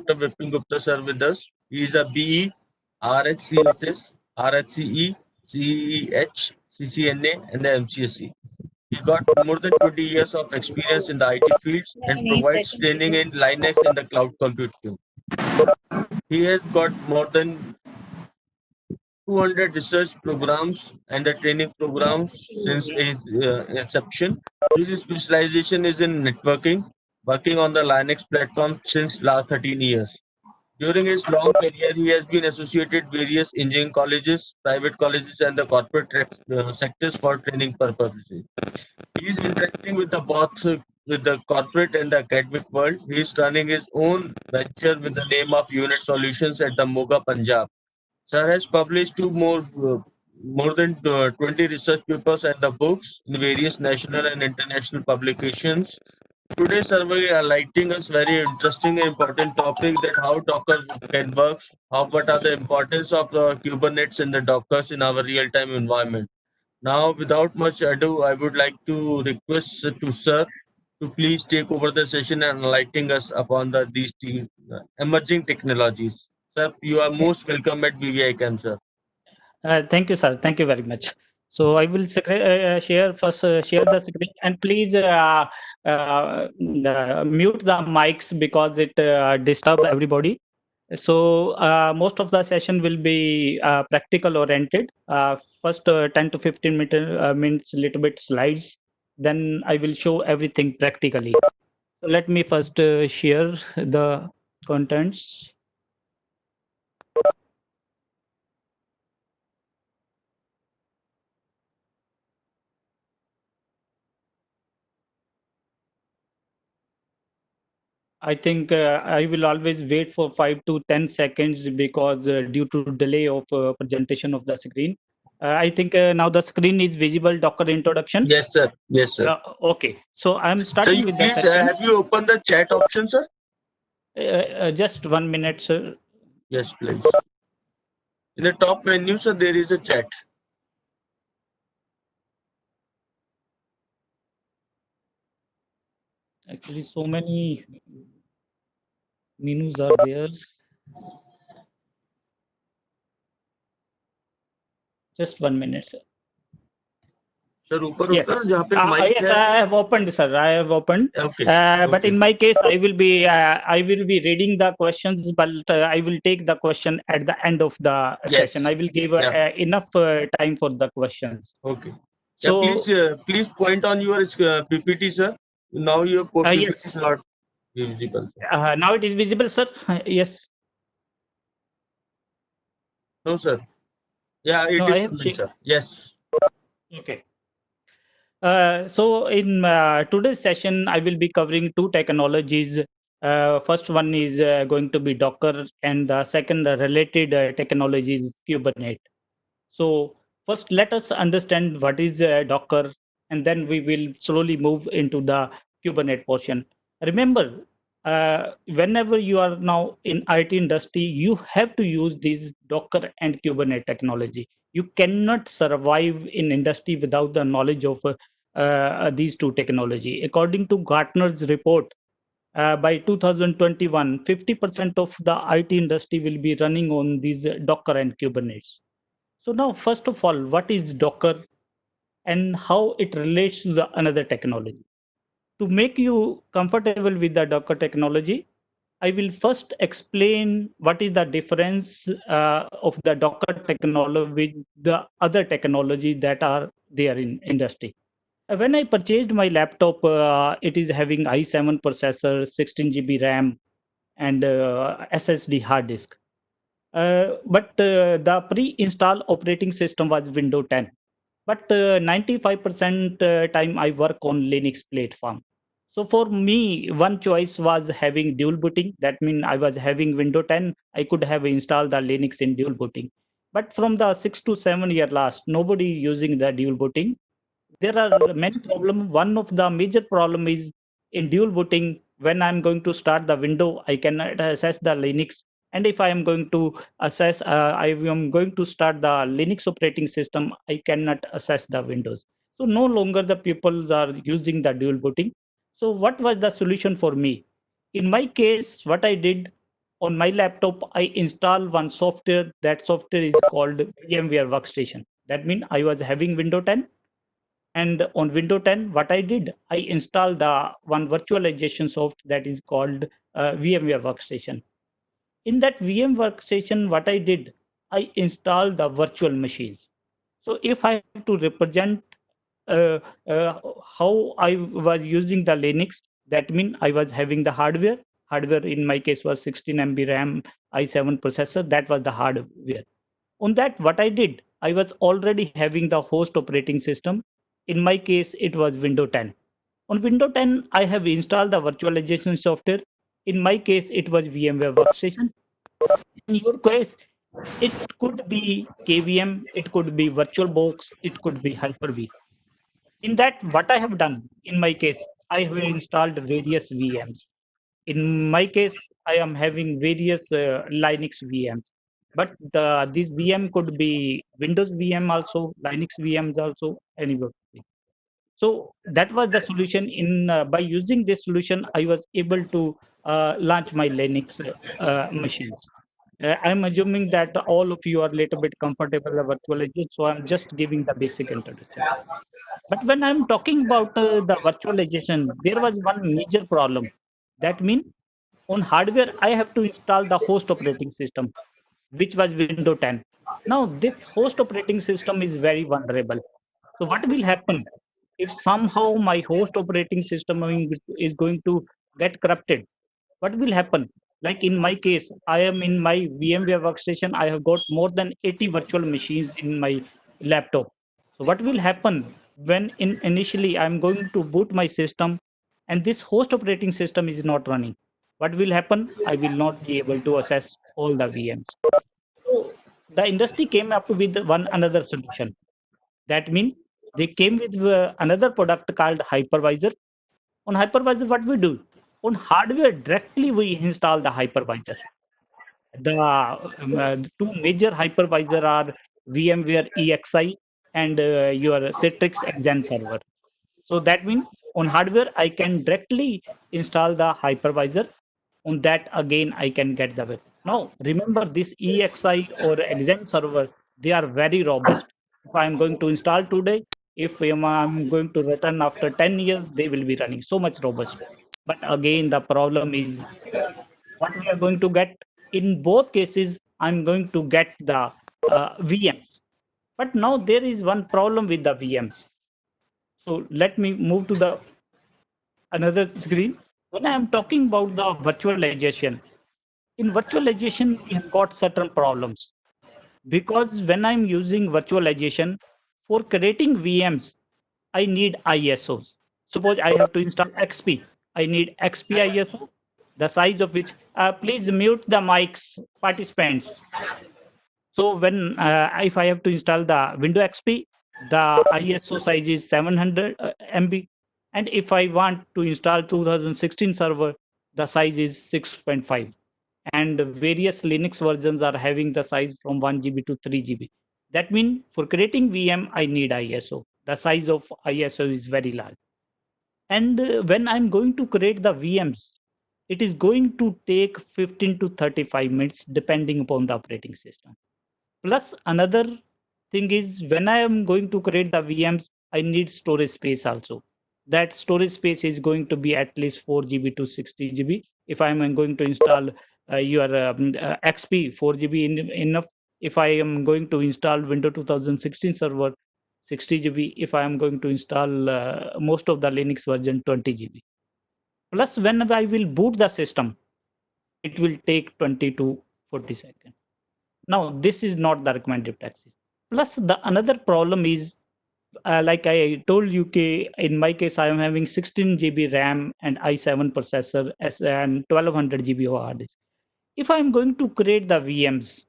Dr. Vipin Gupta sir with us. He is a BE, RHCSS, RHCE, CEH, CCNA, and the MCSE. He got more than 20 years of experience in the IT fields and provides training in Linux and the cloud computing. He has got more than 200 research programs and the training programs since its inception. His specialization is in networking, working on the Linux platform since last 13 years. During his long career, he has been associated various engineering colleges, private colleges, and the corporate sectors for training purposes. He is interacting with the both with the corporate and the academic world. He is running his own venture with the name of Unit Solutions at the Moga, Punjab. Sir has published more than 20 research papers and the books in various national and international publications. Today, sir will be highlighting us very interesting and important topic that how Docker can work, how what are the importance of the Kubernetes and the Dockers in our real-time environment. Now, without much ado, I would like to request to sir to please take over the session and enlightening us upon emerging technologies. Sir, you are most welcome at BVI Camp, sir. Thank you, sir. Thank you very much. So I will share the screen, and please mute the mics because it disturb everybody. So most of the session will be practical oriented. First 10 to 15 minutes, little bit slides. Then I will show everything practically. So let me first share the contents. I think I will always wait for 5 to 10 seconds because due to delay of presentation of the screen. I think now the screen is visible. Docker introduction. Yes, sir. Yes, sir. Okay, so I'm So starting you with please the session. have you opened the chat option, sir? Just 1 minute, sir. Yes, please. In the top menu, sir, there is a chat. Actually, so many menus are there. Just 1 minute, sir. Sir, ऊपर Yes. होता है जहाँ पे mic Yes, है. I have opened, sir. I have opened. Okay. But in my case, I will be reading the questions, but I will take the question at the end of the session. I will give enough time for the questions. Okay. So Please point on your PPT, sir. Now your PPT yes. is not visible. Sir. Now it is visible, sir. Yes. No, sir. Yeah, it No, is I have coming, sir. Yes. Okay. So in today's session, I will be covering two technologies. First one is going to be Docker, and the second related technology is Kubernetes. So first, let us understand what is Docker, and then we will slowly move into the Kubernetes portion. Remember, whenever you are now in IT industry, you have to use these Docker and Kubernetes technology. You cannot survive in industry without the knowledge of these two technology. According to Gartner's report, by 2021, 50% of the IT industry will be running on these Docker and Kubernetes. So now, first of all, what is Docker and how it relates to the another technology? To make you comfortable with the Docker technology, I will first explain what is the difference of the Docker technology with the other technology that are there in industry. When I purchased my laptop, it is having i7 processor, 16 GB RAM, and SSD hard disk. But the pre-installed operating system was Windows 10. But 95% time I work on Linux platform. So for me, one choice was having dual booting. That means I was having Windows 10. I could have installed the Linux in dual booting. But from the 6 to 7 year last, nobody using the dual booting. There are many problems. One of the major problem is in dual booting. When I'm going to start the window, I cannot access the Linux. And if I am going to I am going to start the Linux operating system, I cannot access the Windows. So no longer the people are using the dual booting. So what was the solution for me? In my case, what I did, on my laptop, I install one software. That software is called VMware Workstation. That means I was having Windows 10, and on Windows 10, what I did, I installed the one virtualization soft that is called VMware Workstation. In that VM Workstation, what I did, I installed the virtual machines. So if I have to represent uh, uh, how I was using the Linux, that means I was having the hardware. Hardware in my case was 16 MB RAM, i7 processor. That was the hardware. On that, what I did, I was already having the host operating system. In my case, it was Windows 10. On Windows 10, I have installed the virtualization software. In my case, it was VMware Workstation. In your case, it could be KVM, it could be VirtualBox, it could be Hyper-V. In that, what I have done, in my case, I have installed various VMs. In my case, I am having various Linux VMs. But this VM could be Windows VM also, Linux VMs also, anywhere. So that was the solution. In by using this solution, I was able to launch my Linux machines. I'm assuming that all of you are a little bit comfortable with virtualization, so I'm just giving the basic introduction. But when I'm talking about the virtualization, there was one major problem. That means on hardware, I have to install the host operating system, which was Windows 10. Now, this host operating system is very vulnerable. So, what will happen if somehow my host operating system is going to get corrupted? What will happen? Like in my case, I am in my VMware workstation. I have got more than 80 virtual machines in my laptop. So, what will happen when initially I'm going to boot my system and this host operating system is not running? What will happen? I will not be able to access all the VMs. So the industry came up with one another solution. That means they came with another product called hypervisor. On hypervisor, what we do? On hardware, directly we install the hypervisor. The two major hypervisor are VMware EXI and your Citrix Xen server. So that means on hardware, I can directly install the hypervisor. On that, again, I can get the web. Now, remember this EXI or Xen server, they are very robust. If I'm going to install today, if I'm going to return after 10 years, they will be running so much robust. But again, the problem is what we are going to get. In both cases, I'm going to get the VMs. But now there is one problem with the VMs. So let me move to the another screen. When I am talking about the virtualization, in virtualization, we have got certain problems because when I'm using virtualization for creating VMs, I need ISOs. Suppose I have to install XP. I need XP ISO, the size of which, please mute the mics, participants. So when if I have to install the Windows XP, the ISO size is 700 MB, and if I want to install 2016 server, the size is 6.5. And various Linux versions are having the size from 1 GB to 3 GB. That means for creating VM, I need ISO. The size of ISO is very large. And when I'm going to create the VMs, it is going to take 15 to 35 minutes depending upon the operating system. Plus, another thing is when I am going to create the VMs, I need storage space also. That storage space is going to be at least 4 GB to 60 GB. If I am going to install your XP, 4 GB enough. If I am going to install Windows 2016 server, 60 GB. If I am going to install most of the Linux version, 20 GB. Plus, when I will boot the system, it will take 20 to 40 seconds. Now, this is not the recommended practice. Plus, the another problem is, like I told you, in my case, I am having 16 GB RAM and i7 processor and 1200 GB of hard disk. If I am going to create the VMs,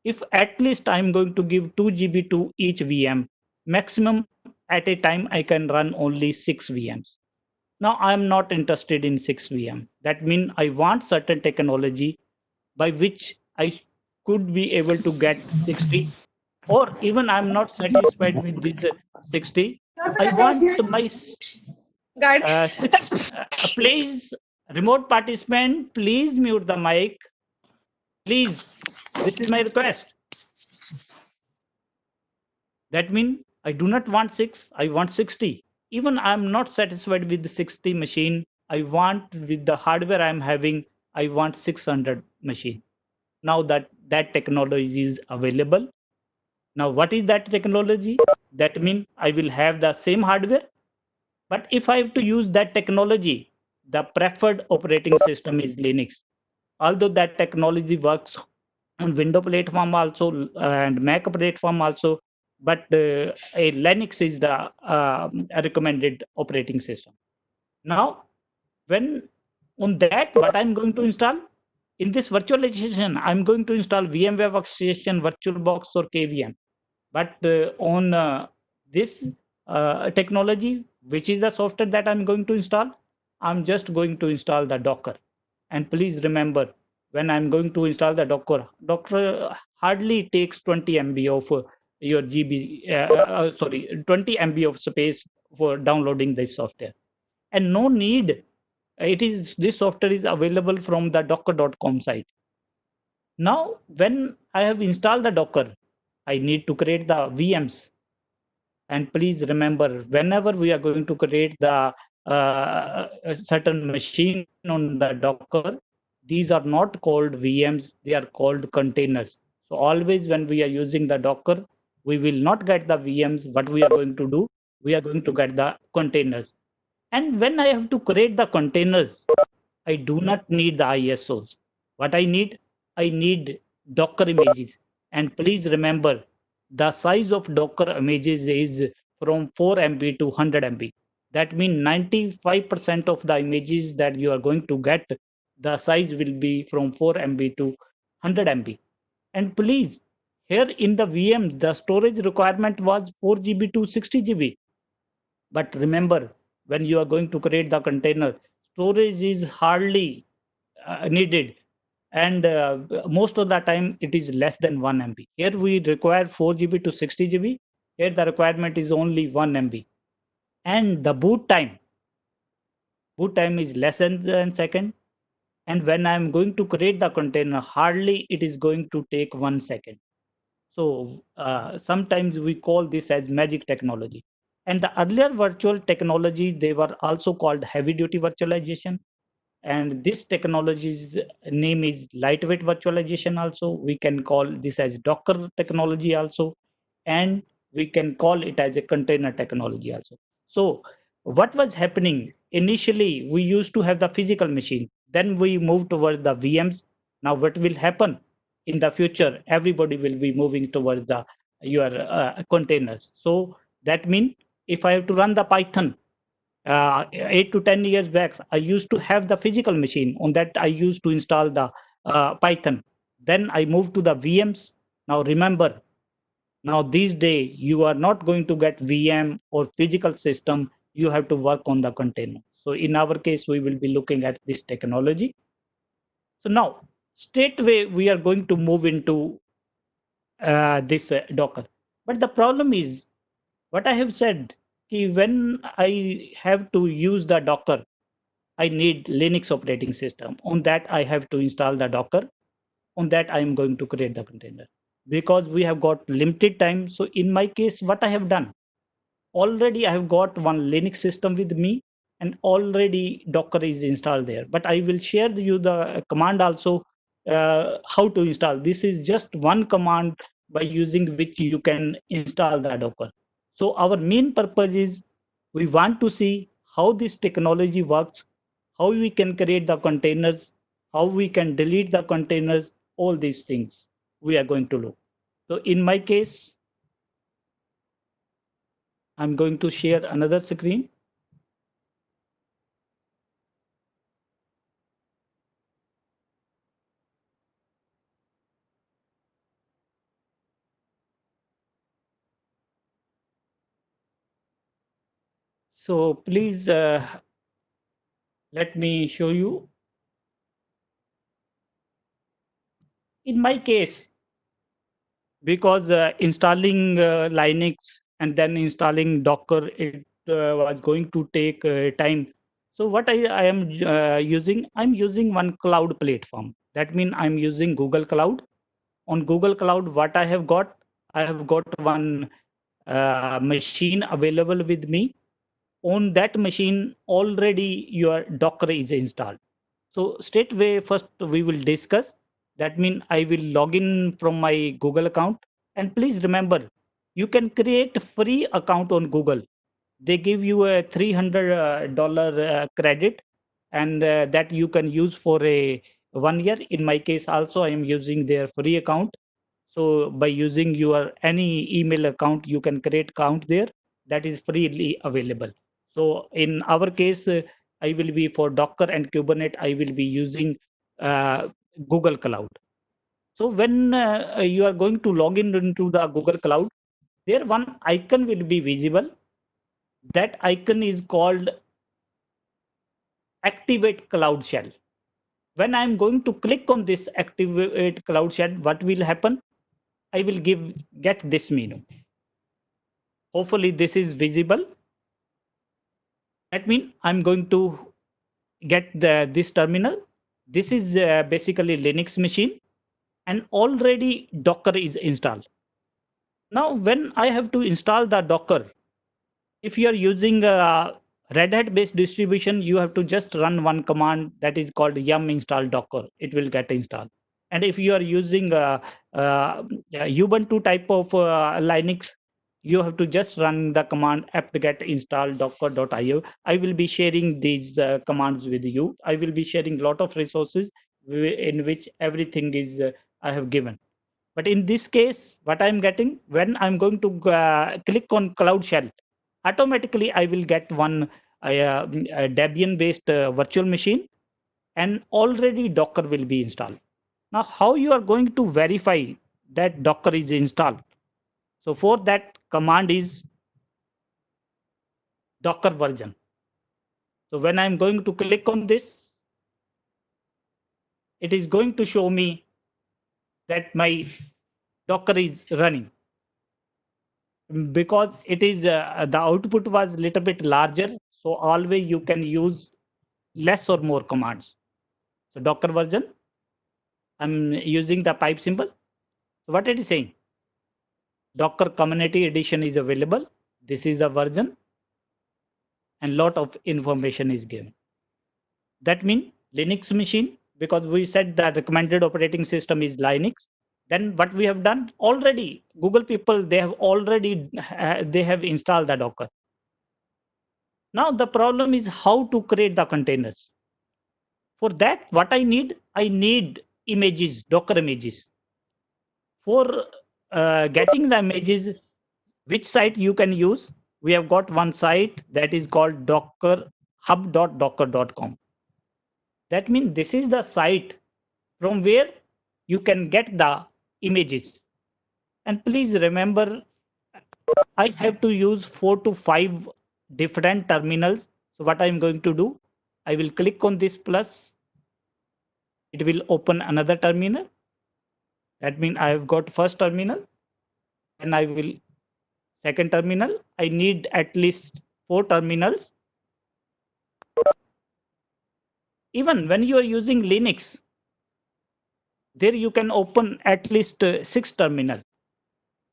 if at least I am going to give 2 GB to each VM, maximum at a time I can run only 6 VMs. Now, I am not interested in 6 VM. That means I want certain technology by which I could be able to get 60, or even I'm not satisfied with this 60. I want my Guide. 60. Please, remote participant, please mute the mic. Please, this is my request. That means I do not want 6, I want 60. Even I am not satisfied with the 60 machine. I want with the hardware I am having, I want 600 machine. Now that technology is available. Now what is that technology? That means I will have the same hardware, but if I have to use that technology, the preferred operating system is Linux. Although that technology works on Windows platform also and Mac platform also, but a Linux is the recommended operating system. Now, when on that, what I'm going to install in this virtualization, I'm going to install VMware Workstation, VirtualBox, or KVM. But on this technology, which is the software that I'm going to install, I'm just going to install the Docker. And please remember, when I'm going to install the Docker hardly takes 20 MB of your GB, sorry, 20 MB of space for downloading this software. And no need, this software is available from the docker.com site. Now, when I have installed the Docker, I need to create the VMs. And please remember, whenever we are going to create the a certain machine on the Docker, these are not called VMs, they are called containers. So always when we are using the Docker, we will not get the VMs. What we are going to do, we are going to get the containers. And when I have to create the containers, I do not need the ISOs. What I need Docker images. And please remember, the size of Docker images is from 4 MB to 100 MB. That means 95% of the images that you are going to get, the size will be from 4 MB to 100 MB. And please, here in the VM, the storage requirement was 4 GB to 60 GB. But remember, when you are going to create the container, storage is hardly needed. And most of the time, it is less than 1 MB. Here we require 4 GB to 60 GB. Here the requirement is only 1 MB. And the boot time is less than a second. And when I'm going to create the container, hardly it is going to take 1 second. So sometimes we call this as magic technology. And the earlier virtual technology, they were also called heavy duty virtualization. And this technology's name is lightweight virtualization also. We can call this as Docker technology also. And we can call it as a container technology also. So what was happening? Initially, we used to have the physical machine. Then we moved towards the VMs. Now what will happen? In the future, everybody will be moving towards the your containers. So that means if I have to run the Python, 8 to 10 years back, I used to have the physical machine. On that, I used to install the Python. Then I moved to the VMs. Now remember, now these days, you are not going to get VM or physical system. You have to work on the container. So in our case, we will be looking at this technology. So now, straight away, we are going to move into this Docker. But the problem is, what I have said, when I have to use the Docker, I need Linux operating system. On that, I have to install the Docker. On that, I am going to create the container. Because we have got limited time. So in my case, what I have done, already I have got one Linux system with me, and already Docker is installed there. But I will share you the command also, how to install. This is just one command by using which you can install the Docker. So our main purpose is we want to see how this technology works, how we can create the containers, how we can delete the containers, all these things we are going to look. So in my case, I'm going to share another screen. So please let me show you. In my case, because installing Linux and then installing Docker, it was going to take time. So what I am using, I'm using one cloud platform. That means I'm using Google Cloud. On Google Cloud, what I have got one machine available with me. On that machine, already your Docker is installed. So straightway, first we will discuss. That means I will log in from my Google account. And please remember, you can create a free account on Google. They give you a $300 credit, and that you can use for a 1 year. In my case, also I am using their free account. So by using your any email account, you can create account there. That is freely available. So in our case, I will be for Docker and Kubernetes, I will be using uh, Google Cloud. So when you are going to log in into the Google Cloud, there one icon will be visible. That icon is called Activate Cloud Shell. When I'm going to click on this Activate Cloud Shell, what will happen? I will get this menu. Hopefully this is visible. That means I'm going to get this terminal. This is basically Linux machine, and already Docker is installed. Now, when I have to install the Docker, if you are using a Red Hat based distribution, you have to just run one command that is called yum install Docker. It will get installed. And if you are using Ubuntu type of Linux, you have to just run the command apt-get install docker.io. I will be sharing these commands with you. I will be sharing a lot of resources in which everything is I have given. But in this case, what I'm getting, when I'm going to click on Cloud Shell, automatically I will get one a Debian based virtual machine, and already Docker will be installed. Now, how you are going to verify that Docker is installed? So for that, command is Docker version. So when I'm going to click on this, it is going to show me that my Docker is running. Because it is the output was a little bit larger, so always you can use less or more commands. So Docker version, I'm using the pipe symbol. So what it is saying, Docker community edition is available. This is the version, and lot of information is given. That means Linux machine, because we said the recommended operating system is Linux. Then what we have done already, Google people, they have already they have installed the Docker. Now the problem is how to create the containers. For that, what I need images, Docker images. For getting the images, which site you can use? We have got one site that is called Docker hub.docker.com. That means this is the site from where you can get the images. And please remember, I have to use 4 to 5 different terminals. So what I'm going to do, I will click on this plus. It will open another terminal. That means I have got first terminal, and I will second terminal. I need at least 4 terminals. Even when you are using Linux, there you can open at least 6 terminal.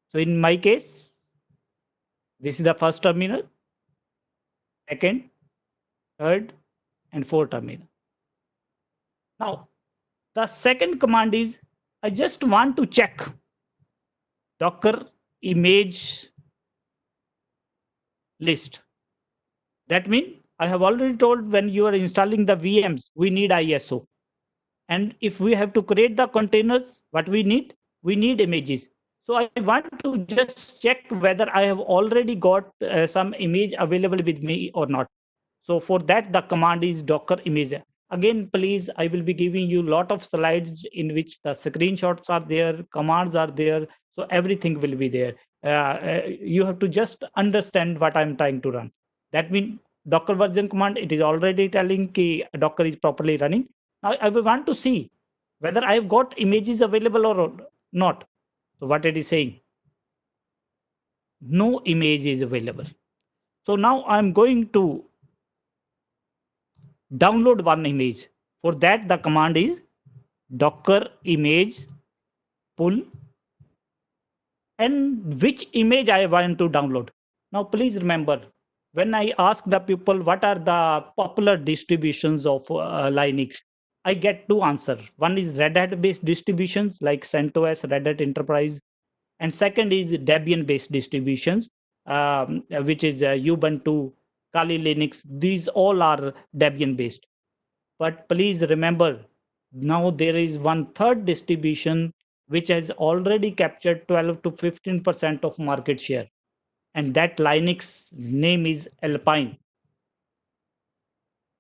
So in my case, this is the first terminal, second, third, and fourth terminal. Now, the second command is, I just want to check Docker image list. That means I have already told, when you are installing the VMs, we need ISO. And if we have to create the containers, what we need images. So I want to just check whether I have already got some image available with me or not. So for that, the command is Docker image. Again, please, I will be giving you a lot of slides in which the screenshots are there, commands are there. So everything will be there. You have to just understand what I'm trying to run. That means Docker version command, it is already telling ki Docker is properly running. Now I will want to see whether I've got images available or not. So what it is saying, no image is available. So now I'm going to download one image. For that, the command is docker image pull, and which image I want to download. Now, please remember, when I ask the people what are the popular distributions of Linux, I get two answers. One is Red Hat based distributions like CentOS, Red Hat Enterprise, and second is Debian based distributions, which is Ubuntu, Kali Linux. These all are Debian based. But please remember, now there is one third distribution which has already captured 12 to 15% of market share, and that Linux name is Alpine.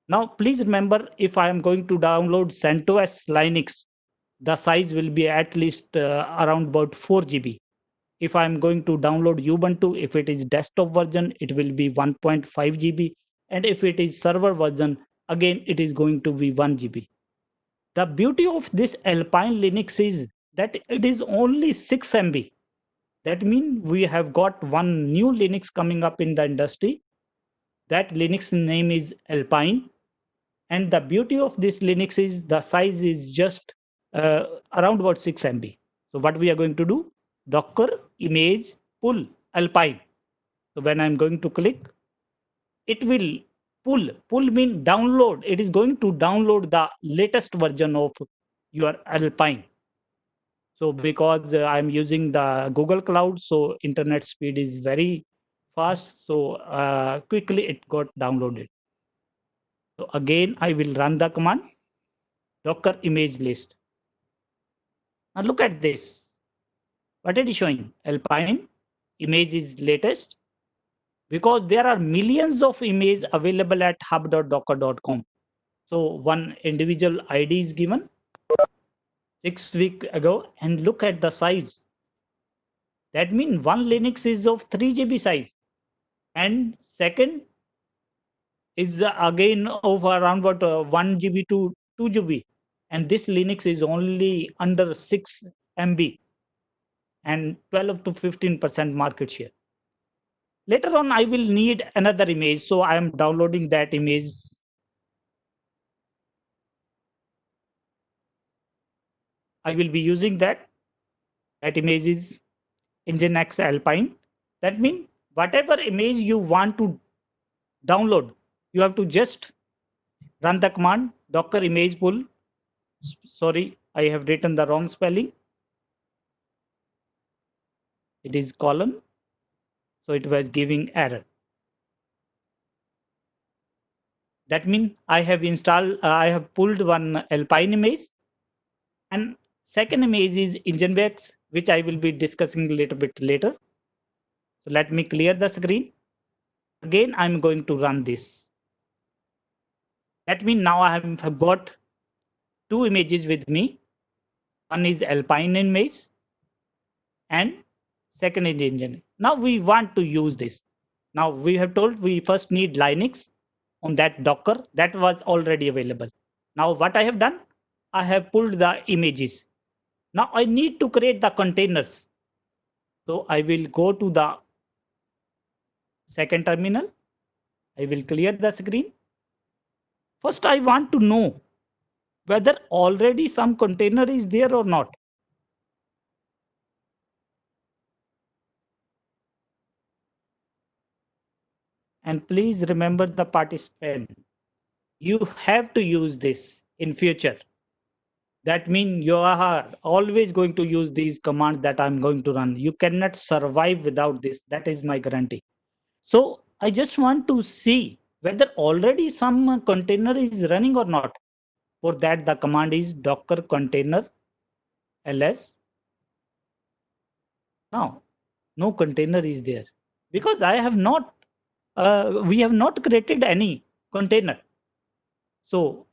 Now, please remember, if I am going to download CentOS Linux, the size will be at least around about 4 GB. If I'm going to download Ubuntu, if it is desktop version, it will be 1.5 GB. And if it is server version, again, it is going to be 1 GB. The beauty of this Alpine Linux is that it is only 6 MB. That means we have got one new Linux coming up in the industry. That Linux name is Alpine. And the beauty of this Linux is the size is just around about 6 MB. So what we are going to do, Docker image pull Alpine. So when I'm going to click, it will pull mean download. It is going to download the latest version of your Alpine. So because I'm using the Google Cloud, so internet speed is very fast. So quickly it got downloaded. So again, I will run the command Docker image list. Now look at this. What it is showing? Alpine image is latest because there are millions of images available at hub.docker.com. So one individual ID is given 6 weeks ago, and look at the size. That means one Linux is of 3 GB size, and second is again of around about 1 GB to 2 GB, and this Linux is only under 6 MB and 12 to 15% market share. Later on, I will need another image, so I am downloading that image. I will be using that. That image is Nginx Alpine. That means whatever image you want to download, you have to just run the command docker image pull. Sorry, I have written the wrong spelling. It is colon. So it was giving error. That means I have installed, I have pulled one Alpine image, and second image is Nginx, which I will be discussing a little bit later. So let me clear the screen. Again, I'm going to run this. That means now I have got two images with me. One is Alpine image and second is Nginx. Now we want to use this. Now we have told we first need Linux on that Docker that was already available. Now what I have done, I have pulled the images. Now I need to create the containers. So I will go to the second terminal. I will clear the screen. First, I want to know whether already some container is there or not. And please remember the participant. You have to use this in future. That means you are always going to use these commands that I'm going to run. You cannot survive without this. That is my guarantee. So I just want to see whether already some container is running or not. For that, the command is docker container ls. Now, no container is there because I have not, we have not created any container. So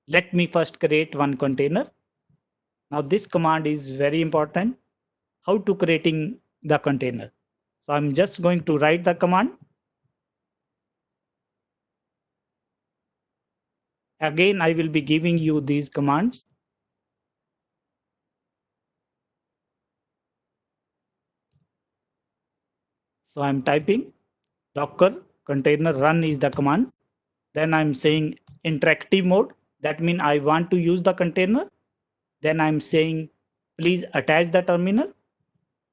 let me first create one container. Now this command is very important. How to creating the container. So I'm just going to write the command. Again, I will be giving you these commands. So I'm typing docker container run is the command. Then I'm saying interactive mode. That means I want to use the container. Then I'm saying, please attach the terminal.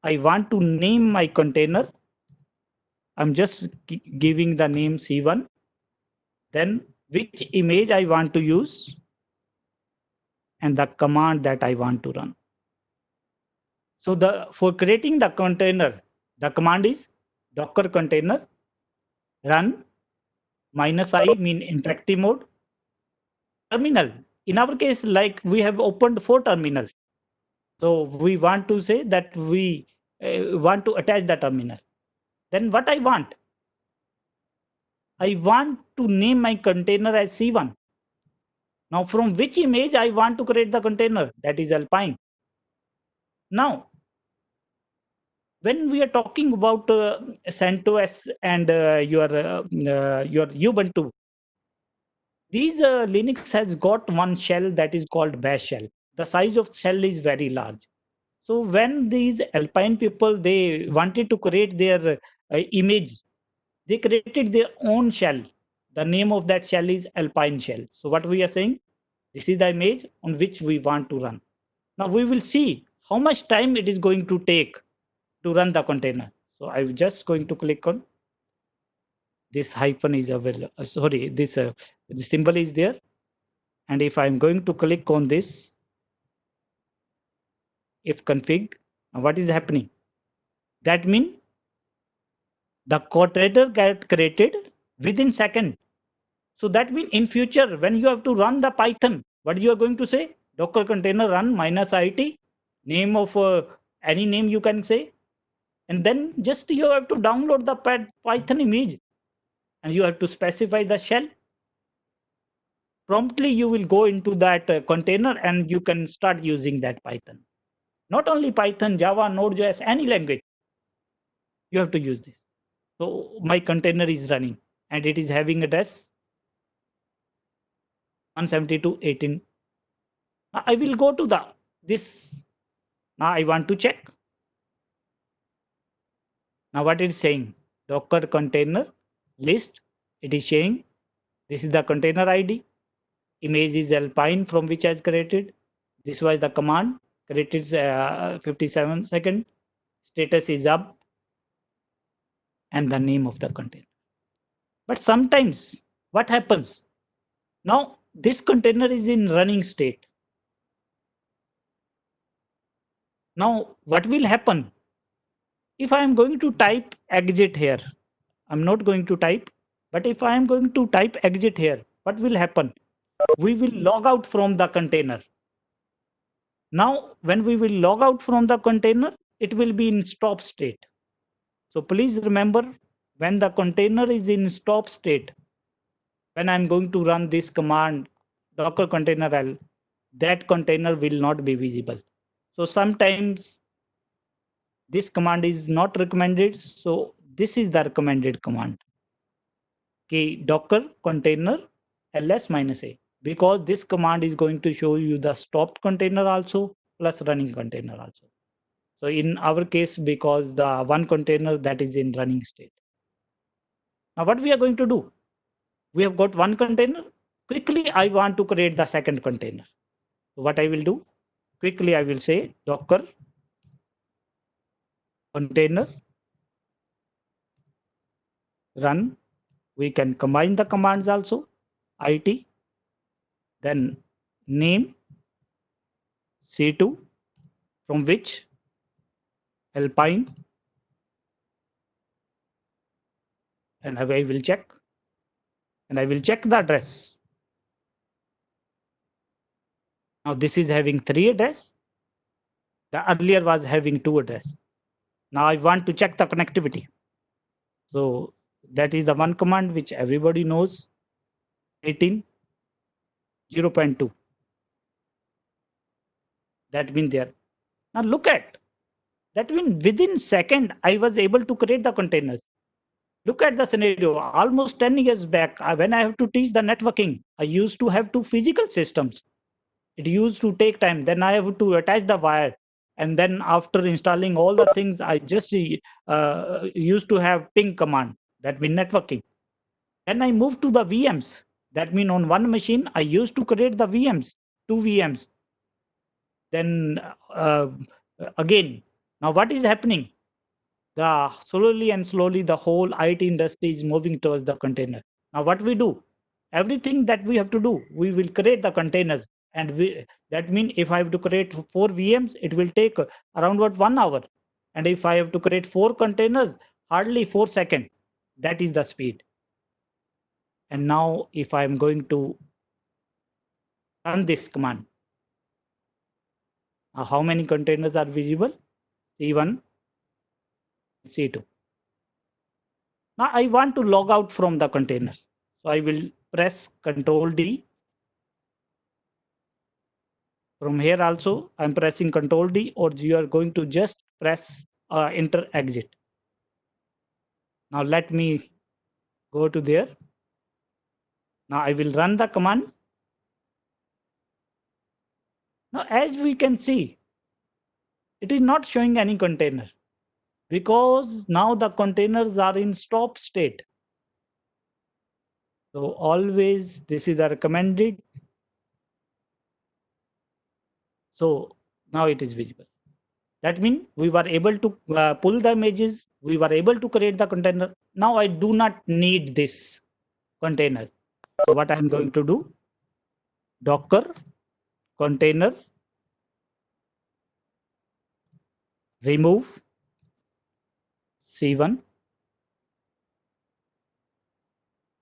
I want to name my container. I'm just giving the name C1. Then which image I want to use and the command that I want to run. So for creating the container, the command is docker container run -i mean interactive mode terminal. In our case, like we have opened 4 terminals. So we want to say that we want to attach the terminal. Then what I want to name my container as C1. Now from which image I want to create the container, that is Alpine. Now, when we are talking about CentOS and your Ubuntu, these Linux has got one shell that is called Bash shell. The size of shell is very large. So when these Alpine people, they wanted to create their image, they created their own shell. The name of that shell is Alpine shell. So what we are saying, this is the image on which we want to run. Now we will see how much time it is going to take to run the container. So I'm just going to click on this hyphen is available. Sorry, this the symbol is there. And if I'm going to click on this, if config, what is happening? That means the container get created within second. So that means in future, when you have to run the Python, what you are going to say? Docker container run -it, name of any name you can say. And then just you have to download the Python image and you have to specify the shell. Promptly you will go into that container and you can start using that Python. Not only Python, Java, Node.js, any language, you have to use this. So my container is running and it is having address 172.18. I will go to this. Now I want to check. Now what it is saying, Docker container list, it is saying this is the container ID, image is Alpine from which I has created. This was the command, created 57 seconds, status is up, and the name of the container. But sometimes what happens? Now this container is in running state. Now what will happen? If I am going to type exit here, I'm not going to type, but if I am going to type exit here, what will happen? We will log out from the container. Now, when we will log out from the container, it will be in stop state. So please remember, when the container is in stop state, when I'm going to run this command, docker container L, that container will not be visible. So sometimes this command is not recommended. So this is the recommended command. Okay, docker container ls-a, because this command is going to show you the stopped container also plus running container also. So in our case, because the one container that is in running state. Now what we are going to do? We have got one container. Quickly, I want to create the second container. So what I will do? Quickly, I will say docker container run. We can combine the commands also. IT, then name C2, from which Alpine, and I will check, and I will check the address. Now this is having 3 address. The earlier was having 2 address. Now I want to check the connectivity. So that is the one command which everybody knows, 18 0.2. That means there. Now look at, that means within second, I was able to create the containers. Look at the scenario. Almost 10 years back, when I have to teach the networking, I used to have 2 physical systems. It used to take time. Then I have to attach the wire. And then after installing all the things, I just used to have ping command. That means networking. Then I moved to the VMs. That means on one machine, I used to create the VMs, two VMs. Then again, now what is happening? The slowly and slowly, the whole IT industry is moving towards the container. Now, what we do? Everything that we have to do, we will create the containers. And that means if I have to create four VMs, it will take around what 1 hour. And if I have to create four containers, hardly 4 seconds. That is the speed. And now if I'm going to run this command, how many containers are visible? C1, C2. Now I want to log out from the containers. So I will press Control D. From here also, I'm pressing Control D, or you are going to just press Enter Exit. Now let me go to there. Now I will run the command. Now as we can see, it is not showing any container because now the containers are in stop state. So always this is the recommended. So now it is visible. That means we were able to pull the images. We were able to create the container. Now I do not need this container. So what I'm going to do, Docker container remove C1,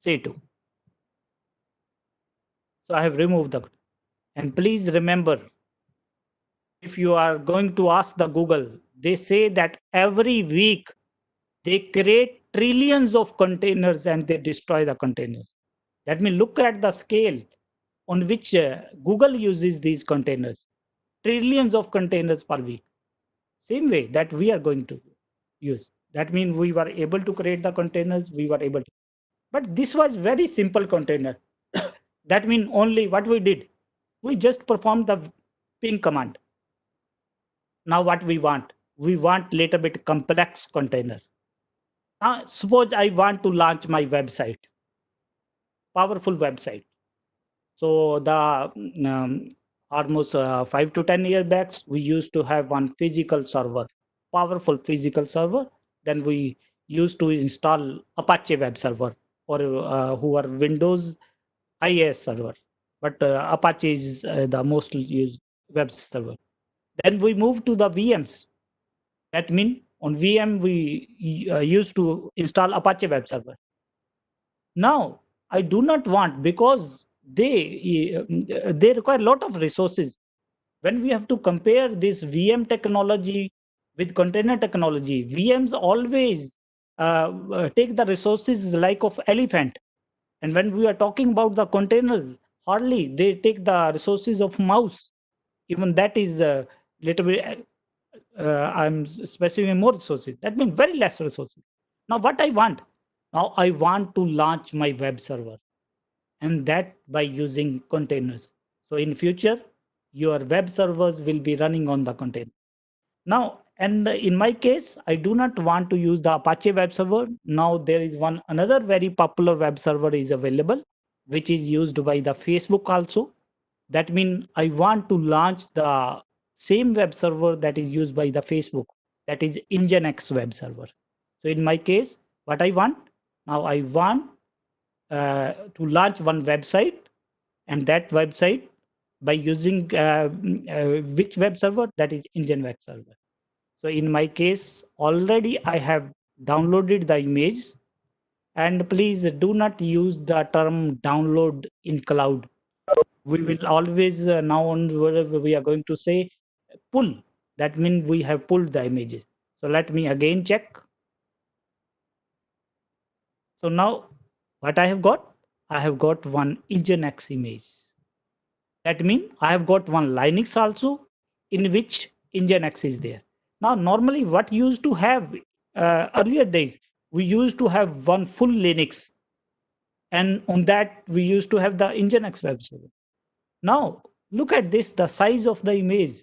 C2. So I have removed the, and please remember, if you are going to ask the Google, they say that every week they create trillions of containers and they destroy the containers. That means look at the scale on which Google uses these containers. Trillions of containers per week. Same way that we are going to use. That means we were able to create the containers, we were able to. But this was very simple container. That means only what we did, we just performed the ping command. Now what we want little bit complex container. Now suppose I want to launch my website, powerful website. So the almost 5 to 10 years back, we used to have one physical server, powerful physical server. Then we used to install Apache web server, or who are Windows IIS server. But Apache is the most used web server. Then we moved to the VMs. That means on VM we used to install Apache web server. Now I do not want, because they require a lot of resources. When we have to compare this VM technology with container technology, VMs always take the resources like of elephant. And when we are talking about the containers, hardly they take the resources of mouse. Even that is a little bit, I'm specifying more resources. That means very less resources. Now what I want? Now I want to launch my web server, and that by using containers. So in future, your web servers will be running on the container. Now, and in my case, I do not want to use the Apache web server. Now there is one another very popular web server is available, which is used by the Facebook also. That means I want to launch the same web server that is used by the Facebook, that is Nginx web server. So in my case, what I want, now I want to launch one website, and that website by using which web server, that is Nginx server. So in my case, already I have downloaded the image, and please do not use the term download in cloud. We will always now on we are going to say pull. That means we have pulled the images. So let me again check. So now what I have got? I have got one Nginx image. That means I have got one Linux also, in which Nginx is there. Now normally what used to have earlier days, we used to have one full Linux, and on that we used to have the Nginx web server. Now look at this, the size of the image,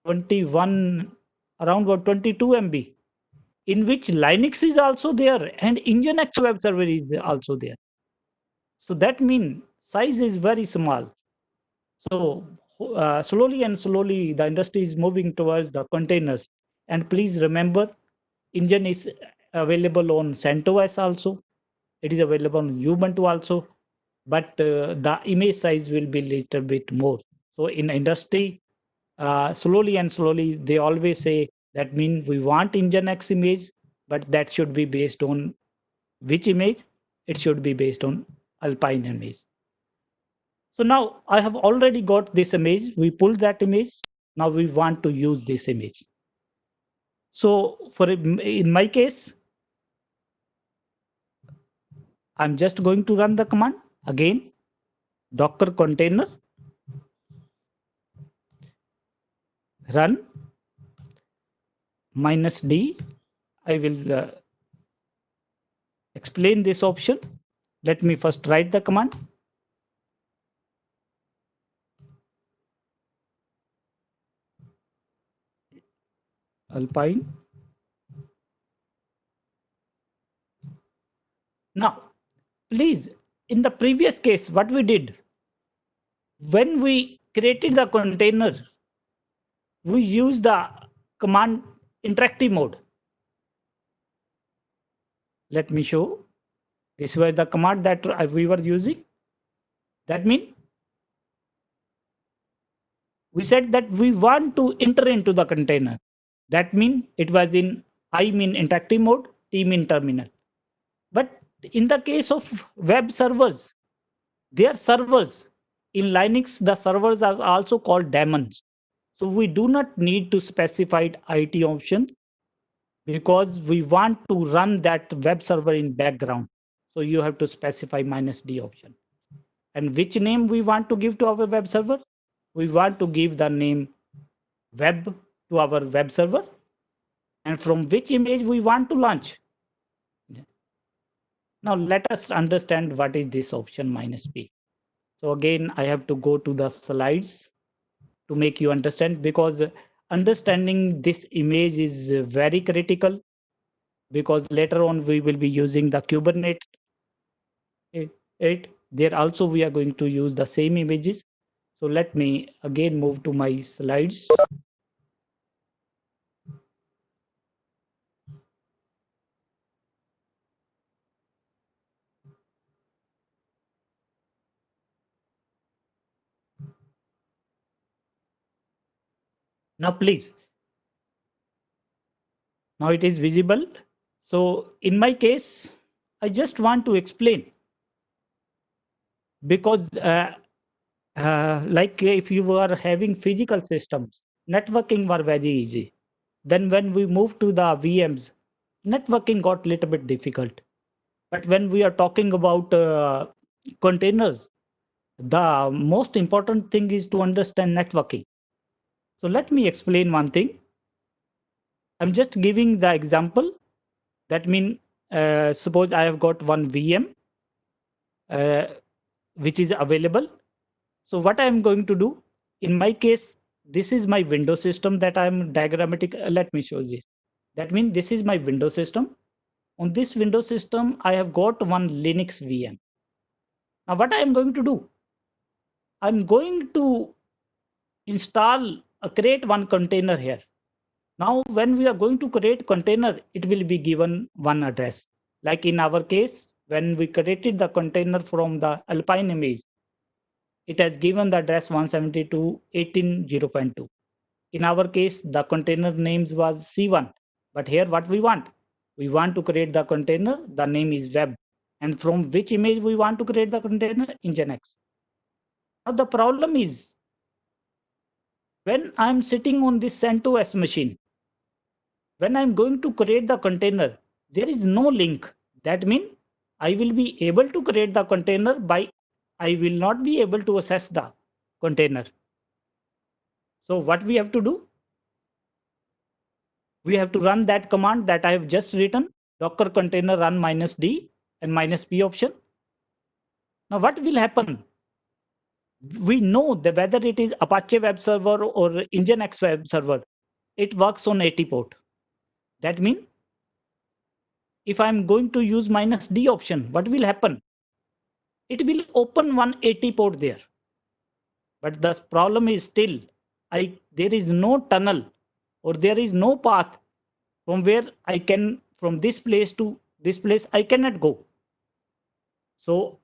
21, around about 22 MB, in which Linux is also there and Nginx web server is also there. So that means size is very small. So slowly and slowly, the industry is moving towards the containers. And please remember, engine is available on CentOS also. It is available on Ubuntu also, but the image size will be little bit more. So in industry, slowly and slowly, they always say that means we want Nginx image, but that should be based on which image? It should be based on Alpine image. So now I have already got this image. We pulled that image. Now we want to use this image. So in my case, I'm just going to run the command again, Docker container run -d. I will explain this option. Let me first write the command. Alpine. Now, please, in the previous case, what we did, when we created the container, we used the command interactive mode. Let me show. This was the command that we were using. That means we said that we want to enter into the container. That means it was in I mean interactive mode, T mean terminal. But in the case of web servers, they are servers. In Linux, the servers are also called daemons. So we do not need to specify IT option because we want to run that web server in background. So you have to specify -d option. And which name we want to give to our web server? We want to give the name web to our web server. And from which image we want to launch? Now let us understand what is this option -p. So again, I have to go to the slides to make you understand, because understanding this image is very critical, because later on we will be using the Kubernetes. There also we are going to use the same images. So let me again move to my slides. Now please, now it is visible. So in my case, I just want to explain, because like if you were having physical systems, networking were very easy. Then when we moved to the VMs, networking got a little bit difficult. But when we are talking about containers, the most important thing is to understand networking. So let me explain one thing. I'm just giving the example. That means, suppose I have got one VM uh, which is available. So what I am going to do, in my case, this is my Windows system that I am diagrammatic. Let me show this. That means this is my Windows system. On this Windows system, I have got one Linux VM. Now what I am going to do, I'm going to install, create one container here. Now, when we are going to create container, it will be given one address. Like in our case, when we created the container from the Alpine image, it has given the address 172.18.0.2. In our case, the container names was C1. But here what we want? We want to create the container, the name is web. And from which image we want to create the container? Nginx. Now the problem is, when I'm sitting on this CentOS machine, when I'm going to create the container, there is no link. That means I will be able to create the container by, I will not be able to access the container. So what we have to do? We have to run that command that I have just written, Docker container run -d and -p option. Now what will happen? We know that whether it is Apache web server or Nginx web server, it works on 80 port. That means if I'm going to use -d option, what will happen? it will open one AT port there. But the problem is still, there is no tunnel or there is no path from where I can, from this place to this place, I cannot go. So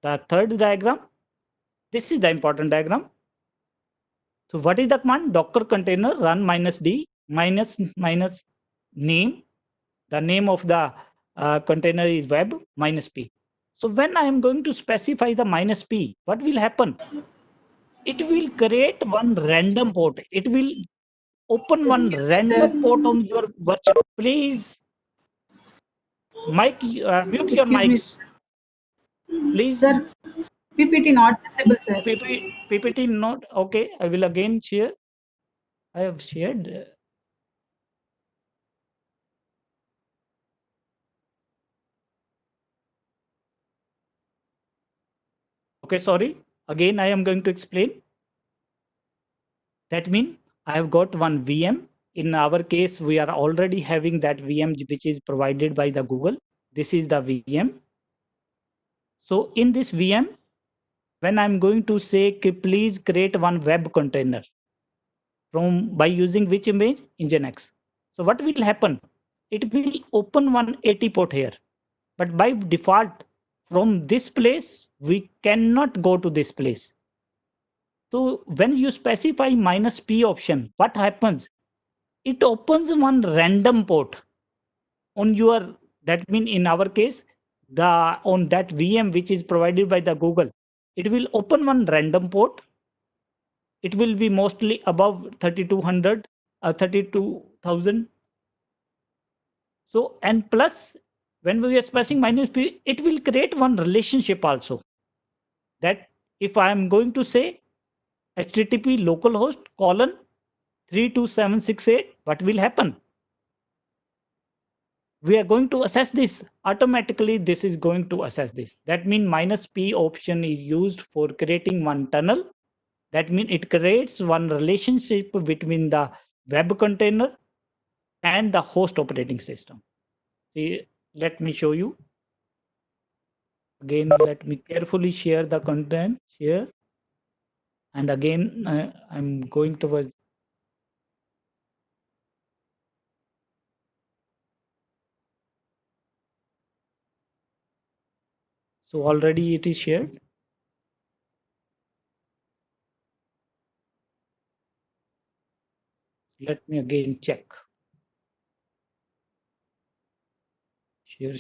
the third diagram, this is the important diagram. So what is the command? Docker container run -d minus name. The name of the container is web -p. So when I am going to specify the -p, what will happen? It will create one random port. It will open one Excuse me, random sir. port on your virtual. Please, mute your Excuse me, mics. Please, sir. PPT not visible, sir. PPT not okay. I will again share. I have shared. Okay, sorry. Again, I am going to explain. That means I have got one VM. In our case, we are already having that VM which is provided by the Google. This is the VM. So in this VM, when I'm going to say, please create one web container from by using which image? Nginx. So what will happen? It will open one AT port here. But by default, from this place, we cannot go to this place. So when you specify -p option, what happens? It opens one random port on your, that means in our case, the on that VM which is provided by the Google, it will open one random port. It will be mostly above 3200 or 32,000. So and plus when we are specifying -p, it will create one relationship also, that if I am going to say http localhost colon 32768, what will happen? We are going to assess this automatically. This is going to assess this. That means -p option is used for creating one tunnel. That means it creates one relationship between the web container and the host operating system. See, let me show you. Again, let me carefully share the content here. And again, I'm going towards. So already it is shared. Let me again check. Share.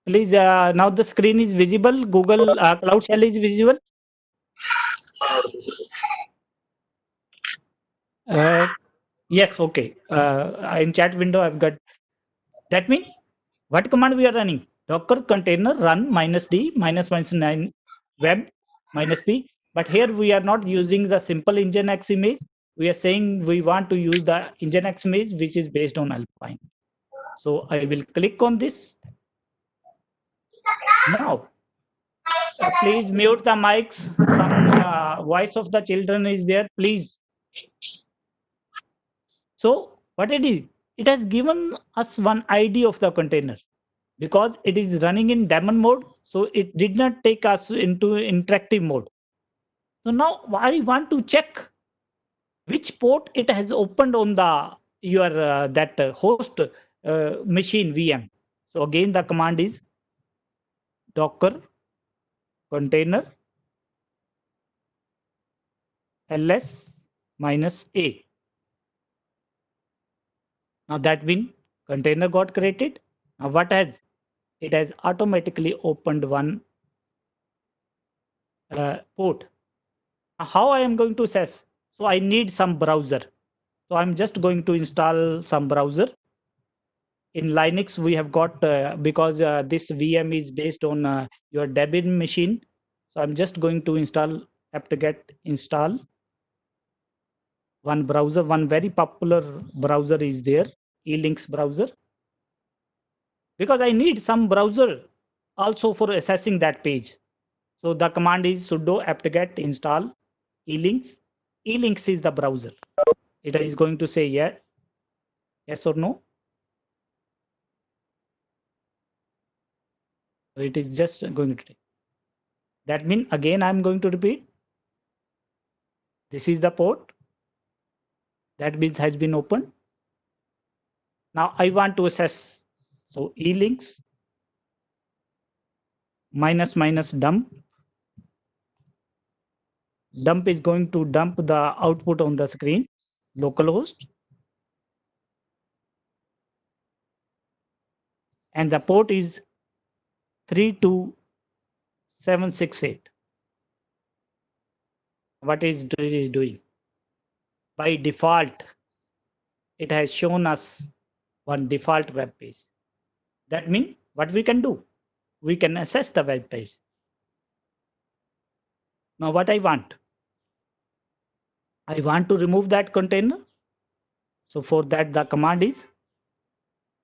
Please, now the screen is visible. Google Cloud Shell is visible. Yes, okay. In chat window, I've got. That means what command we are running? Docker container run -d -9 web -p. But here we are not using the simple Nginx image. We are saying we want to use the Nginx image which is based on Alpine. So I will click on this. Now, please mute the mics. Some voice of the children is there. Please. So what it is? It has given us one ID of the container. Because it is running in daemon mode, so it did not take us into interactive mode. So now I want to check which port it has opened on the your that host machine VM. So again the command is docker container ls -a. Now that means container got created. Now what has it has automatically opened one port. How I am going to assess? So I need some browser. So I'm just going to install some browser. In Linux, we have got, because this VM is based on your Debian machine. So I'm just going to install apt-get install. One browser, one very popular browser is there, elinks browser. Because I need some browser also for accessing that page. So the command is sudo apt-get install elinks. Elinks is the browser. It is going to say yes or no. So it is just going to take. That means again I'm going to repeat. This is the port that has been opened. Now I want to access. So elinks minus minus dump. Dump is going to dump the output on the screen, localhost. And the port is 32768. What is it doing? By default, it has shown us one default web page. That means what we can do? We can access the web page. Now what I want? I want to remove that container. So for that the command is,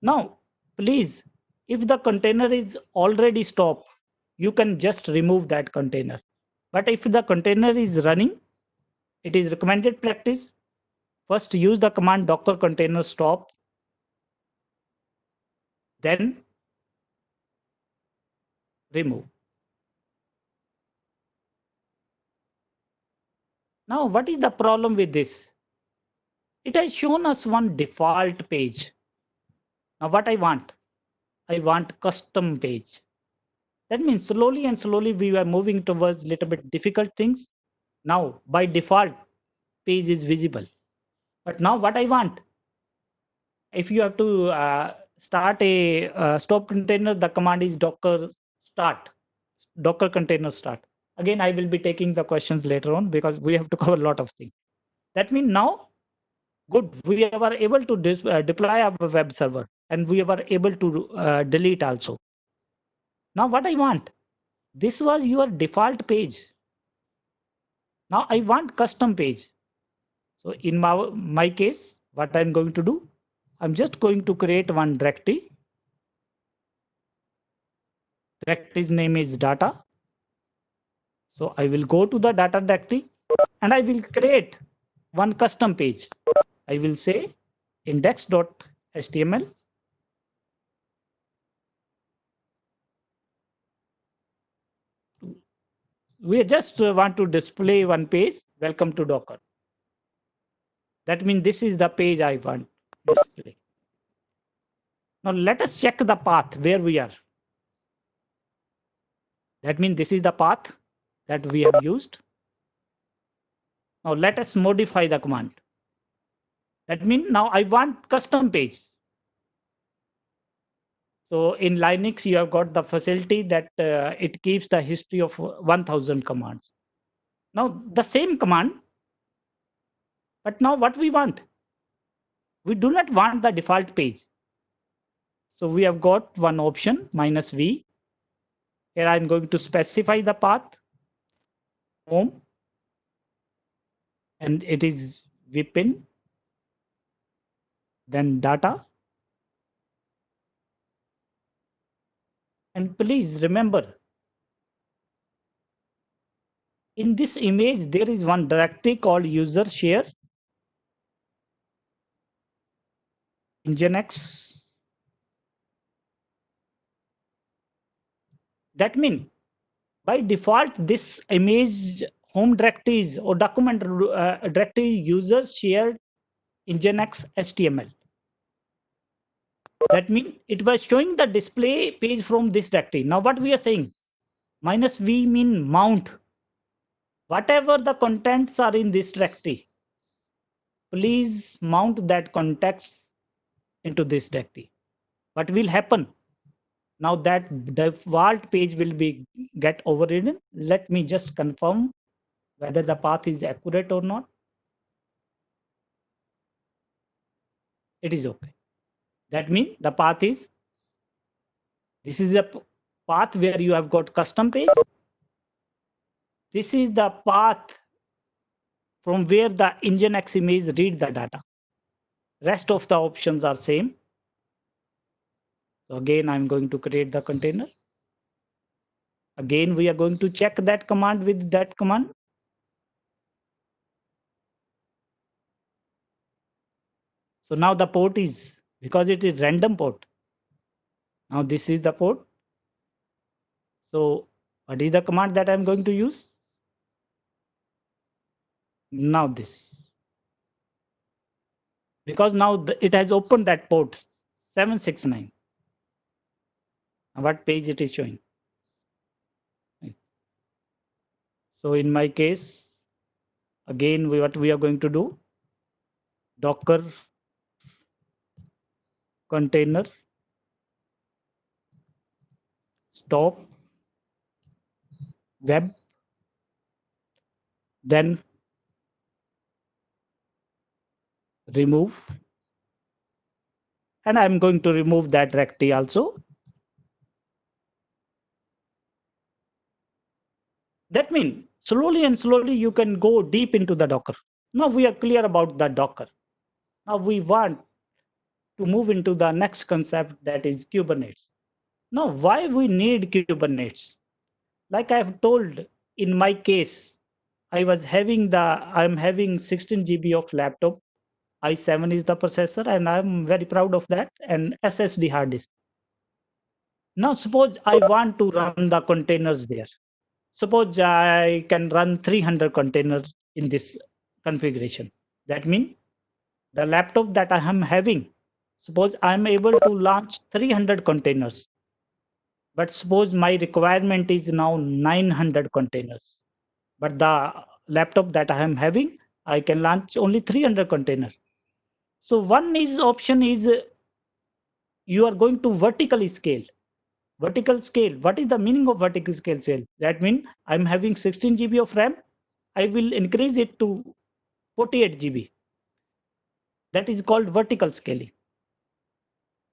now please, if the container is already stopped, you can just remove that container. But if the container is running, it is recommended practice. First use the command docker container stop. Then remove. Now what is the problem with this? It has shown us one default page. Now what I want custom page. That means slowly and slowly we are moving towards little bit difficult things. Now by default page is visible. But now what I want, if you have to start a stop container, the command is docker start, docker container start. Again, I will be taking the questions later on because we have to cover a lot of things. That means now, good, we are able to deploy our web server and we were able to delete also. Now what I want, this was your default page. Now I want custom page. So in my case, what I'm going to do, I'm just going to create one directory. Directory's name is data. So I will go to the data directory and I will create one custom page. I will say index.html. We just want to display one page. Welcome to Docker. That means this is the page I want to display. Now let us check the path where we are. That means this is the path that we have used. Now let us modify the command. That means now I want custom page. So in Linux, you have got the facility that it keeps the history of 1000 commands. Now the same command, but now what we want? We do not want the default page. So we have got one option -v. Here I'm going to specify the path, home, and it is vpin, then data. And please remember, in this image, there is one directory called user share, nginx. That means by default, this image home directories or document directory user shared nginx HTML. That means it was showing the display page from this directory. Now what we are saying, -v mean mount. Whatever the contents are in this directory, please mount that context into this directory. What will happen? Now that default page will be get overridden. Let me just confirm whether the path is accurate or not. It is okay. That means the path is, this is the path where you have got custom page. This is the path from where the nginx image read the data. Rest of the options are same. So again, I'm going to create the container. Again, we are going to check that command with that command. So now the port is, because it is random port. Now this is the port. So what is the command that I'm going to use? Now this. Because now it has opened that port 769. What page it is showing? So in my case, again, what we are going to do, Docker container stop web, then remove, and I'm going to remove that recti also. That means slowly and slowly you can go deep into the Docker. Now we are clear about the Docker. Now we want to move into the next concept, that is Kubernetes. Now why we need Kubernetes? Like I have told, in my case, I'm having 16 GB of laptop. i7 is the processor, and I'm very proud of that, and SSD hard disk. Now suppose I want to run the containers there. Suppose I can run 300 containers in this configuration. That means the laptop that I am having, suppose I am able to launch 300 containers, but suppose my requirement is now 900 containers. But the laptop that I am having, I can launch only 300 containers. So one is option is you are going to vertically scale. Vertical scale. What is the meaning of vertical scale? That means I'm having 16 GB of RAM. I will increase it to 48 GB. That is called vertical scaling.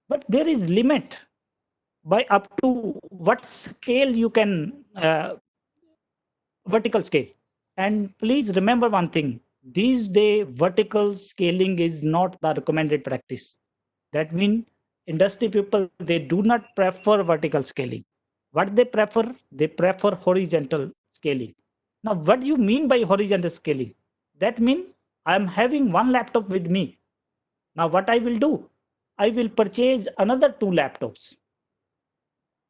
But there is limit by up to what scale you can vertical scale. And please remember one thing. These days, vertical scaling is not the recommended practice. That means industry people, they do not prefer vertical scaling. What they prefer? They prefer horizontal scaling. Now, what do you mean by horizontal scaling? That means I'm having one laptop with me. Now, what I will do? I will purchase another two laptops.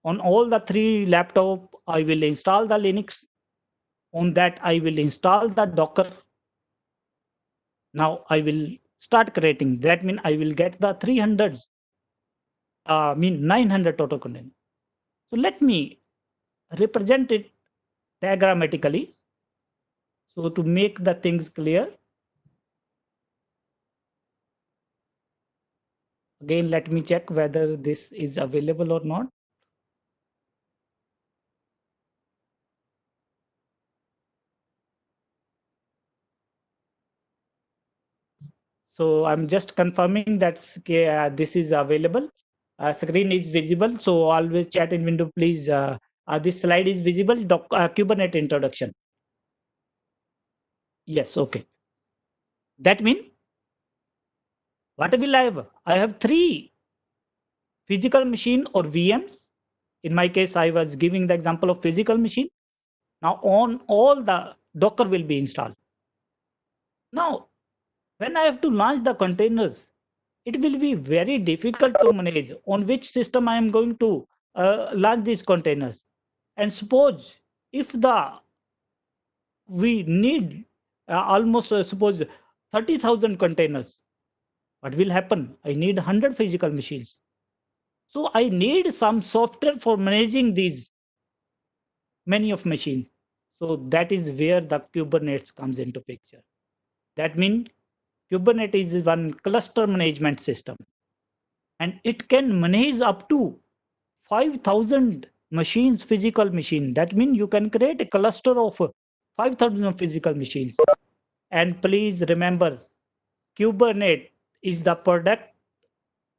On all the three laptop, I will install the Linux. On that, I will install the Docker. Now I will start creating. That means I will get the 300s, 900 total container. So let me represent it diagrammatically. So to make the things clear, again, let me check whether this is available or not. So I'm just confirming that this is available. Screen is visible. So always chat in window, please. This slide is visible. Kubernetes introduction. Yes, okay. That means what will I have? I have three physical machine or VMs. In my case, I was giving the example of physical machine. Now on all the Docker will be installed. Now, when I have to launch the containers, it will be very difficult to manage on which system I am going to launch these containers. And suppose if we need almost suppose 30,000 containers, what will happen? I need 100 physical machines. So I need some software for managing these many of machines. So that is where the Kubernetes comes into picture. That means Kubernetes is one cluster management system, and it can manage up to 5,000 machines, physical machine. That means you can create a cluster of 5,000 physical machines. And please remember, Kubernetes is the product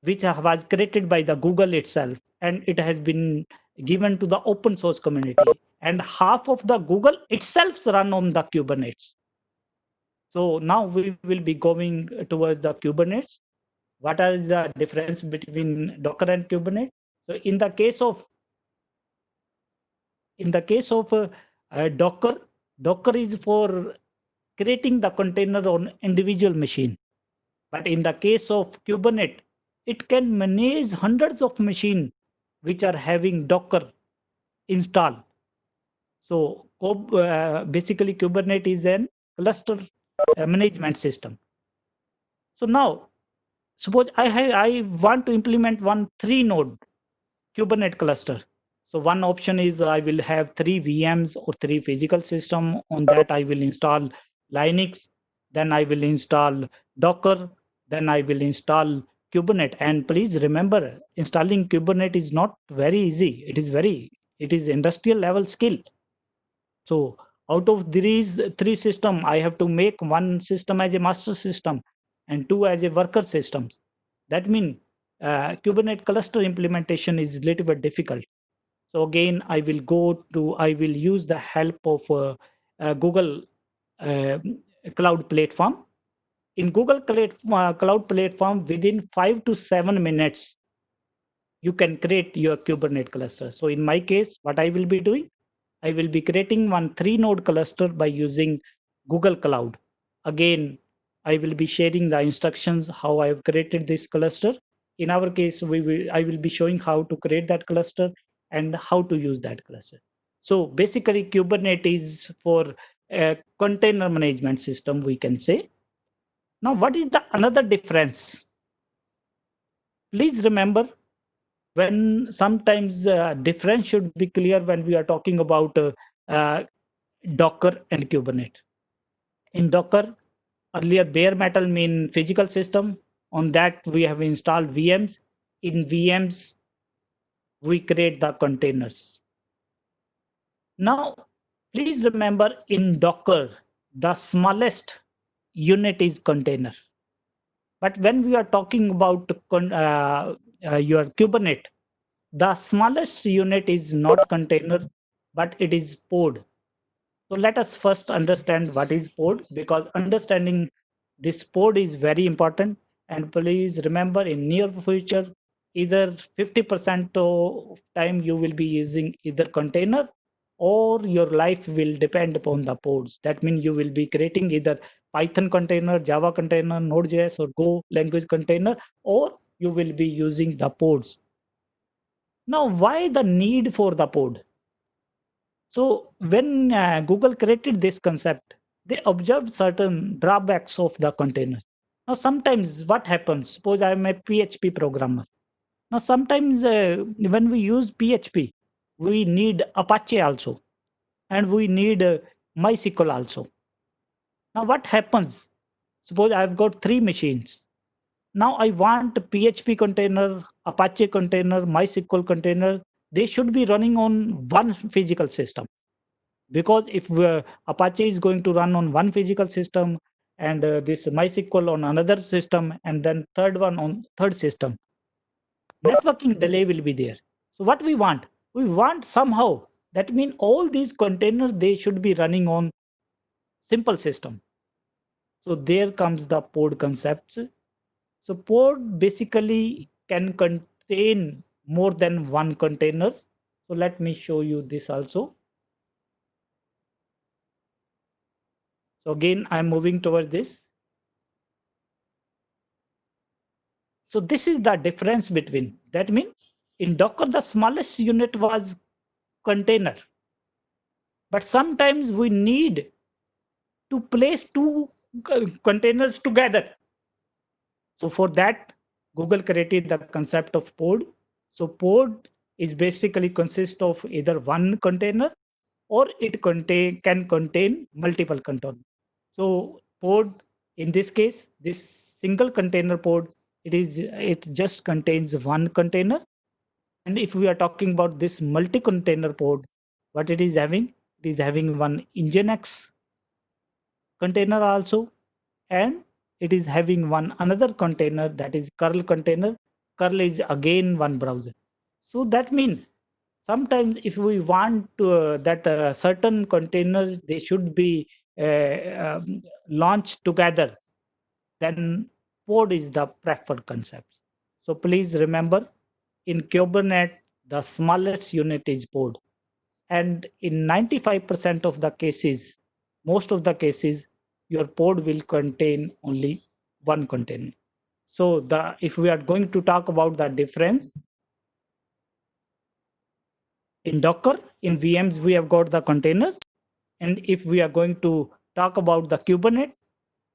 which was created by the Google itself, and it has been given to the open source community. And half of the Google itself run on the Kubernetes. So now we will be going towards the Kubernetes. What are the difference between Docker and Kubernetes? So in the case of Docker, Docker is for creating the container on individual machine. But in the case of Kubernetes, it can manage hundreds of machines which are having Docker install. So basically Kubernetes is an cluster management system. So now suppose I want to implement one 3-node Kubernetes cluster. So one option is I will have 3 VMs or 3 physical system. On that I will install Linux, then I will install Docker, then I will install Kubernetes. And please remember, installing Kubernetes is not very easy. It is industrial level skill. So out of these 3 system, I have to make one system as a master system and 2 as a worker systems. That means Kubernetes cluster implementation is a little bit difficult. So again, I will use the help of Google uh, Cloud Platform. In Google Cloud Platform, within 5 to 7 minutes, you can create your Kubernetes cluster. So in my case, what I will be doing, I will be creating one 3-node cluster by using Google Cloud. Again, I will be sharing the instructions how I have created this cluster. In our case, I will be showing how to create that cluster and how to use that cluster. So basically, Kubernetes for a container management system, we can say. Now, what is the another difference? Please remember, when sometimes difference should be clear when we are talking about uh, Docker and Kubernetes. In Docker, earlier bare metal mean physical system. On that, we have installed VMs. In VMs, we create the containers. Now, please remember in Docker, the smallest unit is container. But when we are talking about your Kubernetes, the smallest unit is not container, but it is pod. So let us first understand what is pod, because understanding this pod is very important. And please remember, in near future, either 50% of time you will be using either container, or your life will depend upon the pods. That means you will be creating either Python container, Java container, Node.js or Go language container, or you will be using the pods. Now, why the need for the pod? So when Google created this concept, they observed certain drawbacks of the container. Now, sometimes what happens, suppose I'm a PHP programmer. Now, sometimes when we use PHP, we need Apache also, and we need MySQL also. Now, what happens? Suppose I've got 3 machines. Now I want PHP container, Apache container, MySQL container. They should be running on one physical system. Because if Apache is going to run on one physical system, and this MySQL on another system, and then third one on third system, networking delay will be there. So what we want somehow, that means all these containers, they should be running on simple system. So there comes the pod concept. So pod basically can contain more than one containers. So let me show you this also. So again, I'm moving toward this. So this is the difference between, that means in Docker, the smallest unit was container. But sometimes we need to place 2 containers together. So for that, Google created the concept of pod. So pod is basically consist of either one container, or it can contain multiple containers. So pod, in this case, this single container pod, it just contains one container. And if we are talking about this multi-container pod, what it is having? It is having one Nginx container also, and it is having one another container, that is curl container. Curl is again one browser. So that means sometimes if we want to, that certain containers, they should be launched together, then pod is the preferred concept. So please remember, in Kubernetes, the smallest unit is pod. And in 95% of the cases, most of the cases, your pod will contain only one container. So if we are going to talk about the difference, in Docker, in VMs, we have got the containers. And if we are going to talk about the Kubernetes,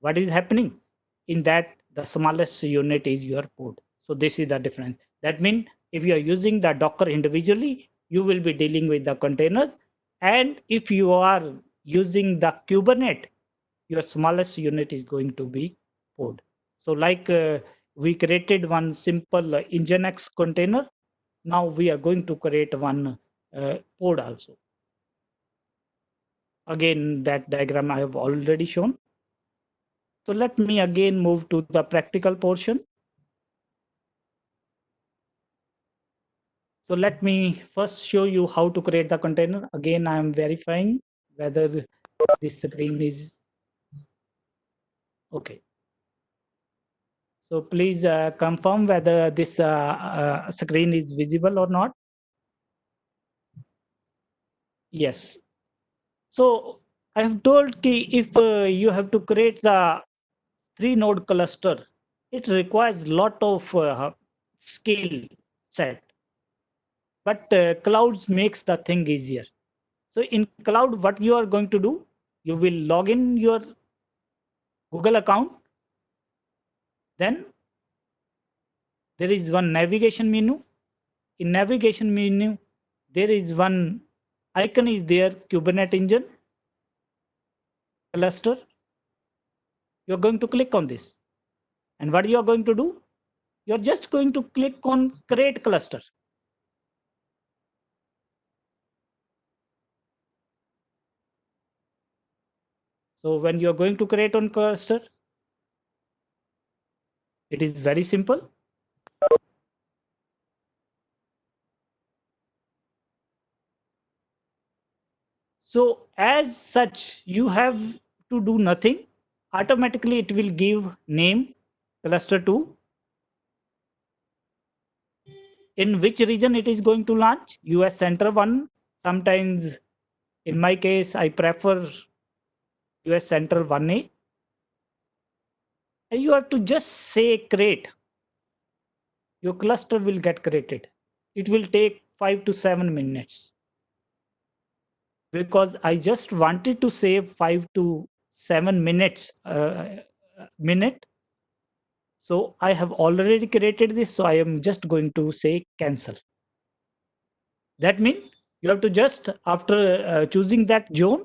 what is happening? In that, the smallest unit is your pod. So this is the difference. That means if you are using the Docker individually, you will be dealing with the containers. And if you are using the Kubernetes, your smallest unit is going to be pod. So like we created one simple Nginx container. Now we are going to create one pod also. Again, that diagram I have already shown. So let me again move to the practical portion. So let me first show you how to create the container. Again, I am verifying whether this screen is okay. So please confirm whether this screen is visible or not. Yes. So I have told ki if you have to create the 3-node cluster, it requires lot of skill set. But clouds makes the thing easier. So in cloud, what you are going to do, you will log in your Google account. Then there is one navigation menu. In navigation menu, there is one icon is there, Kubernetes engine cluster. You're going to click on this. And what you are going to do? You're just going to click on create cluster. So when you're going to create on cluster, it is very simple. So as such, you have to do nothing. Automatically, it will give name cluster 2. In which region it is going to launch? US Center 1. Sometimes, in my case, I prefer US Central 1A. And you have to just say create. Your cluster will get created. It will take 5 to 7 minutes. Because I just wanted to save 5 to 7 minutes minute. So I have already created this. So I am just going to say cancel. That means you have to just, after choosing that zone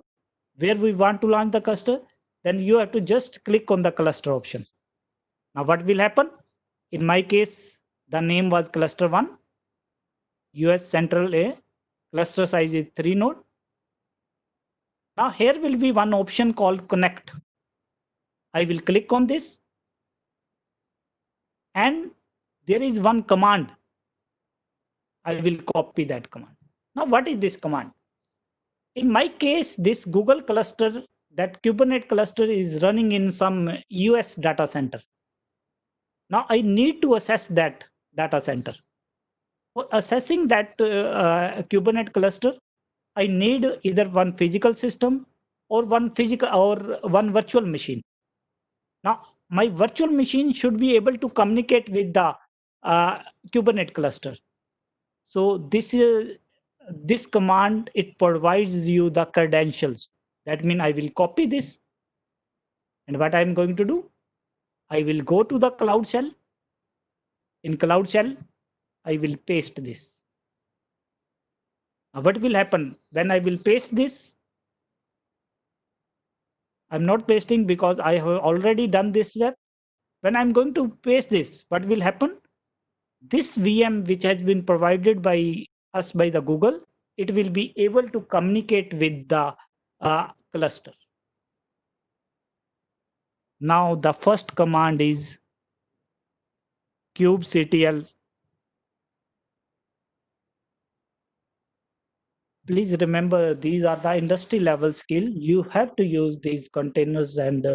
where we want to launch the cluster, then you have to just click on the cluster option. Now what will happen? In my case, the name was cluster 1, US Central A, cluster size is 3 node. Now here will be one option called connect. I will click on this. And there is one command. I will copy that command. Now what is this command? In my case, this Google cluster, that Kubernetes cluster is running in some US data center. Now I need to access that data center. For assessing that Kubernetes cluster, I need either one physical system or one virtual machine. Now my virtual machine should be able to communicate with the Kubernetes cluster. So this command, it provides you the credentials. That means I will copy this. And what I'm going to do, I will go to the Cloud Shell. In Cloud Shell, I will paste this. Now what will happen when I will paste this? I'm not pasting because I have already done this step. When I'm going to paste this, what will happen? This VM, which has been provided by us by the Google, it will be able to communicate with the cluster. Now the first command is kubectl. Please remember, these are the industry level skill. You have to use these containers and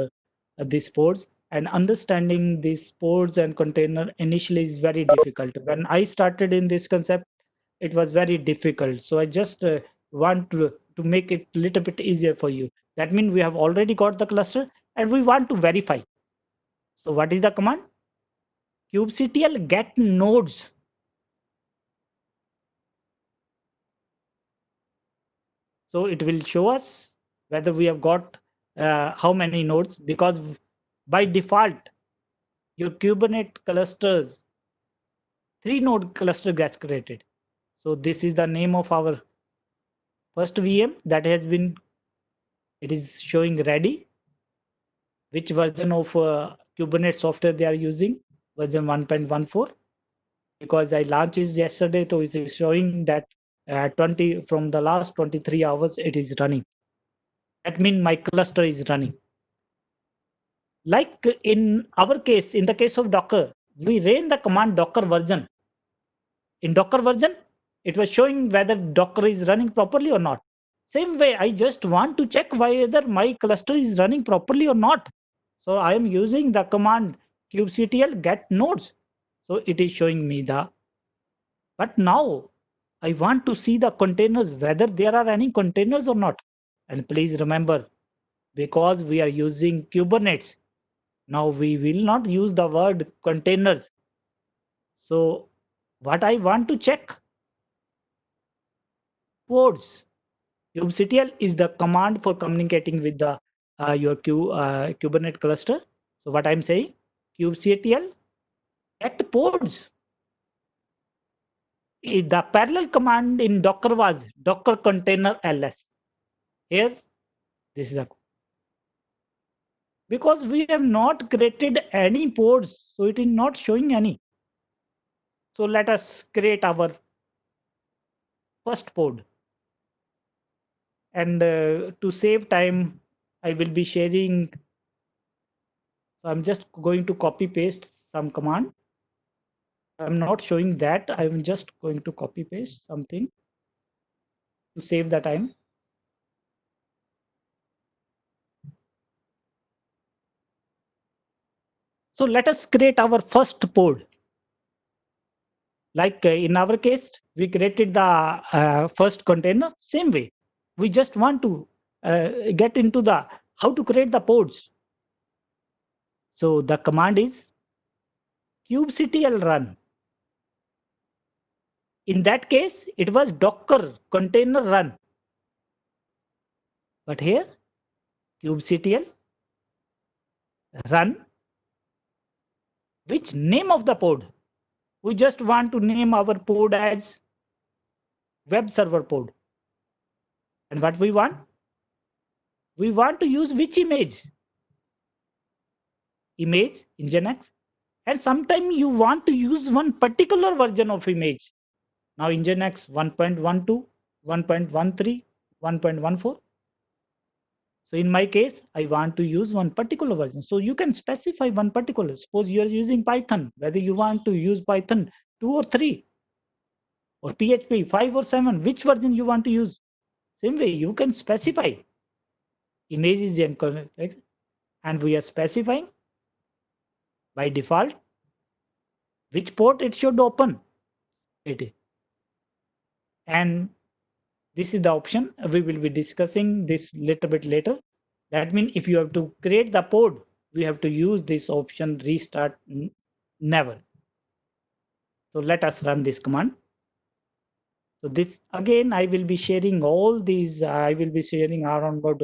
these pods. And understanding these pods and container initially is very difficult. When I started in this concept, it was very difficult. So I just want to make it a little bit easier for you. That means we have already got the cluster and we want to verify. So what is the command? kubectl get nodes. So it will show us whether we have got how many nodes, because by default, your Kubernetes clusters, 3-node cluster gets created. So this is the name of our first VM that has been, it is showing ready. Which version of Kubernetes software they are using, version 1.14. Because I launched it yesterday, so it is showing that 20 from the last 23 hours it is running. That means my cluster is running. Like in our case, in the case of Docker, we ran the command Docker version. In Docker version, it was showing whether Docker is running properly or not. Same way, I just want to check whether my cluster is running properly or not. So I am using the command kubectl get nodes. So it is showing me the, but now I want to see the containers, whether there are any containers or not. And please remember, because we are using Kubernetes, now we will not use the word containers. So what I want to check, pods. kubectl is the command for communicating with the your Kubernetes cluster. So what I'm saying, kubectl get pods. The parallel command in Docker was Docker container ls. Here, this is the, because we have not created any pods, so it is not showing any. So let us create our first pod. And to save time, I will be sharing. So I'm just going to copy paste some command. I'm not showing that. I'm just going to copy paste something to save the time. So let us create our first pod. Like in our case, we created the first container. Same way, we just want to get into the how to create the pods. So the command is kubectl run. In that case, it was Docker container run. But here, kubectl run. Which name of the pod? We just want to name our pod as web server pod. And what we want? We want to use which image? Image, Nginx. And sometimes you want to use one particular version of image. Now Nginx 1.12, 1.13, 1.14. So in my case, I want to use one particular version. So you can specify one particular. Suppose you are using Python, whether you want to use Python 2 or 3 or PHP 5 or 7, which version you want to use. Same way, you can specify. Image is right? And we are specifying by default which port it should open. And this is the option. We will be discussing this little bit later. That means if you have to create the pod, we have to use this option restart never. So let us run this command. So this again, I will be sharing all these. I will be sharing around about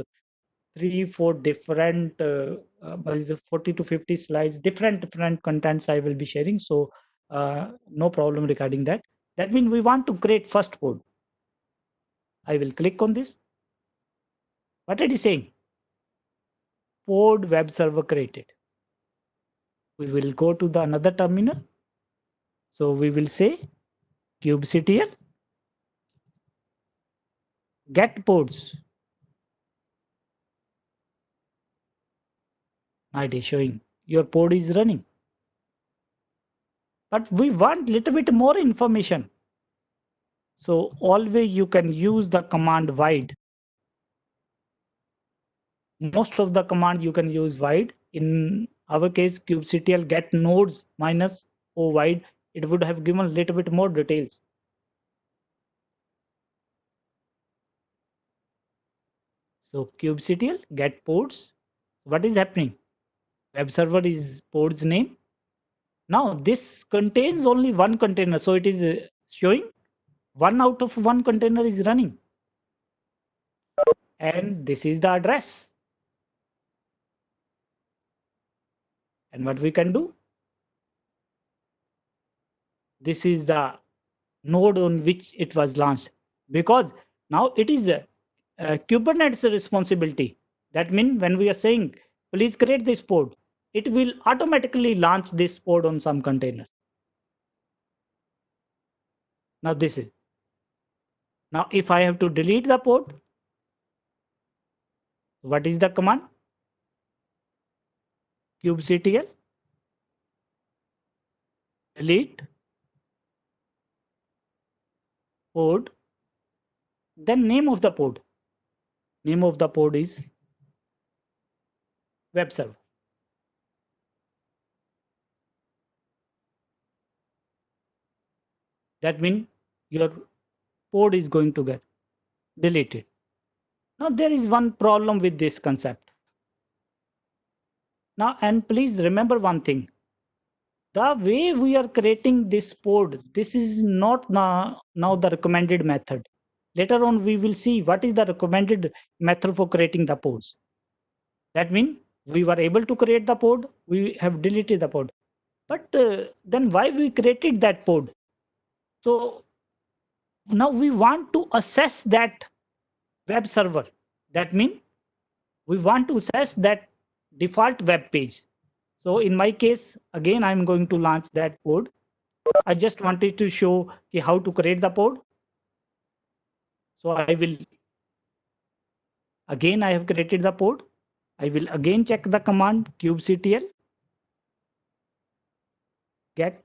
3-4 different 40 to 50 slides, different contents I will be sharing. So no problem regarding that. That means we want to create first pod. I will click on this. What it is saying? Pod web server created. We will go to the another terminal. So we will say kubectl get pods. Now it is showing your pod is running. But we want little bit more information. So always you can use the command wide. Most of the command you can use wide. In our case, kubectl get nodes minus o wide. It would have given a little bit more details. So kubectl get pods. What is happening? Web server is pod's name. Now this contains only one container. So it is showing 1 out of 1 container is running. and this is the address. And what we can do? This is the node on which it was launched, because now it is a Kubernetes responsibility. That means when we are saying, please create this pod, it will automatically launch this pod on some containers. Now this is. Now if I have to delete the pod, what is the command? kubectl delete pod, then name of the pod. Name of the pod is web server. That means your pod is going to get deleted. Now there is one problem with this concept. Now, and please remember one thing. The way we are creating this pod, this is not now the recommended method. Later on, we will see what is the recommended method for creating the pods. That means we were able to create the pod, we have deleted the pod. But then why we created that pod? So now we want to assess that web server. That means we want to access that default web page. So in my case, again, I'm going to launch that pod. I just wanted to show how to create the pod. So I will, again, I have created the pod. I will again check the command kubectl get,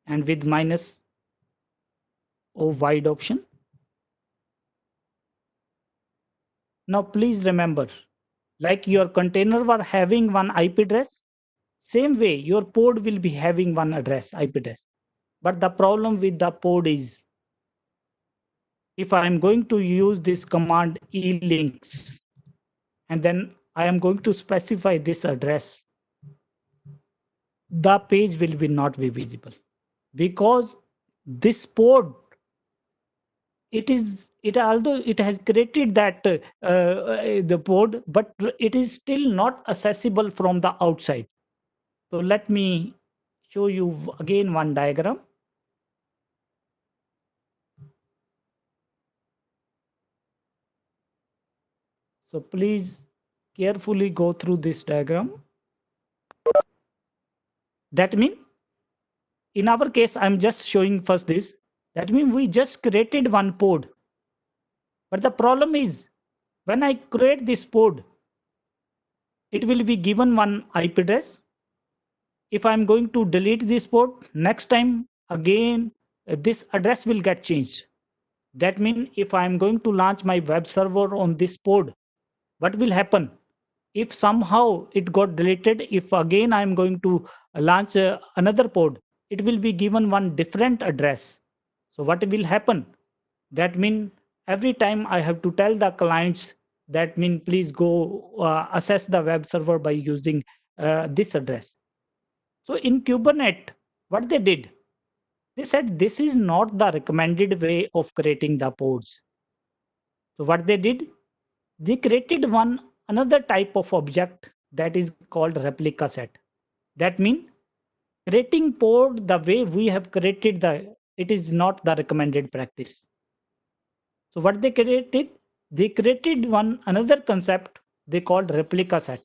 and with minus o wide option. Now please remember, like your container were having one IP address, same way your pod will be having one address, IP address. But the problem with the pod is, if I am going to use this command elinks, and then I am going to specify this address, the page will be not be visible, because this pod, although it has created that the pod, but it is still not accessible from the outside. So let me show you again one diagram. So please carefully go through this diagram. That means, in our case, I'm just showing first this. That means we just created one pod. But the problem is, when I create this pod, it will be given one IP address. If I'm going to delete this pod, next time again, this address will get changed. That means if I'm going to launch my web server on this pod, what will happen? If somehow it got deleted, if again I'm going to launch another pod, it will be given one different address. So what will happen? That means every time I have to tell the clients, that means please go assess the web server by using this address. So in Kubernetes, what they did, they said this is not the recommended way of creating the pods. So what they did, they created another type of object that is called replica set. That means creating pod the way we have created it is not the recommended practice. So what they created another concept they called replica set.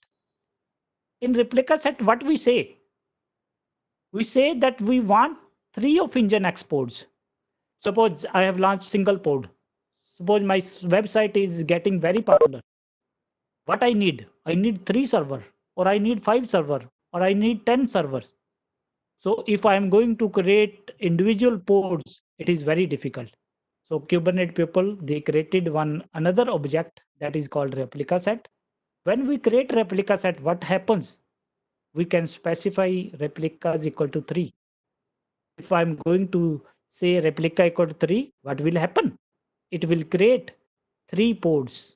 In replica set, what we say? We say that we want 3 of Nginx pods. Suppose I have launched single pod. Suppose my website is getting very popular. What I need? I need 3 server, or I need 5 server, or I need 10 servers. So if I am going to create individual pods, it is very difficult. So Kubernetes people, they created another object that is called replica set. When we create replica set, what happens? We can specify replica is equal to 3. If I'm going to say replica equal to 3, what will happen? It will create 3 pods.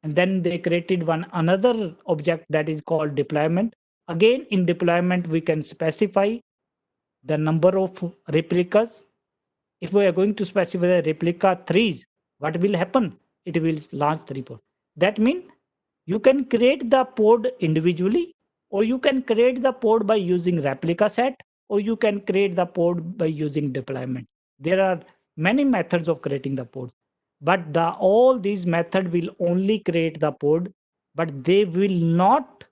And then they created another object that is called deployment. Again, in deployment, we can specify the number of replicas. If we are going to specify the replica 3s, what will happen? It will launch 3 port. That means you can create the pod individually, or you can create the pod by using replica set, or you can create the pod by using deployment. There are many methods of creating the pods, but all these methods will only create the pod, but they will not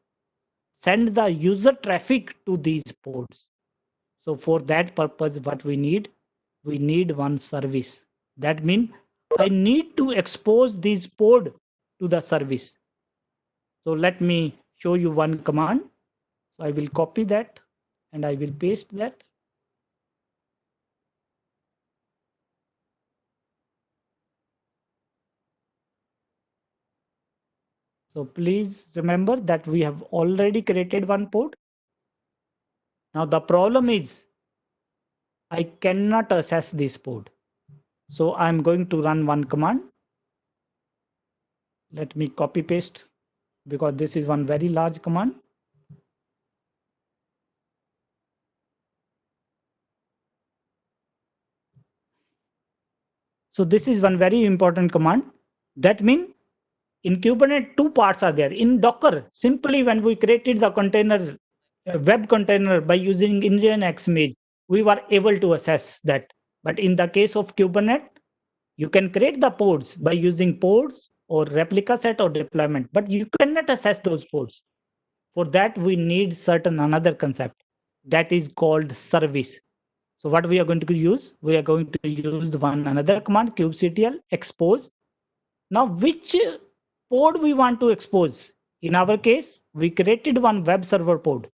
send the user traffic to these pods. So for that purpose, what we need one service. That means I need to expose this pod to the service. So let me show you one command. So I will copy that and I will paste that. So please remember that we have already created one pod. Now the problem is I cannot access this pod. So I'm going to run one command. Let me copy paste, because this is one very large command. So this is one very important command. That means in Kubernetes, two parts are there. In Docker, simply when we created the container, web container by using Nginx image, we were able to access that. But in the case of Kubernetes, you can create the pods by using pods or replica set or deployment, but you cannot access those pods. For that, we need certain another concept that is called service. So what we are going to use? We are going to use one another command, kubectl expose. Now, which pod we want to expose? In our case, we created one web server pod.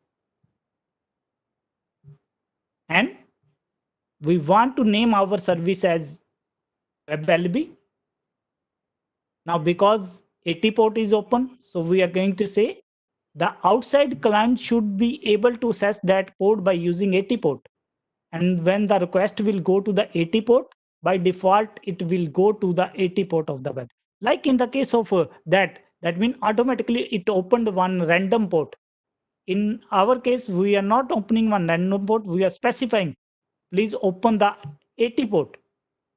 And we want to name our service as WebLB. Now, because AT port is open, so we are going to say the outside client should be able to access that port by using AT port. And when the request will go to the AT port, by default, it will go to the AT port of the web. Like in the case of that means automatically it opened one random port. In our case, we are not opening one random port, we are specifying, please open the AT port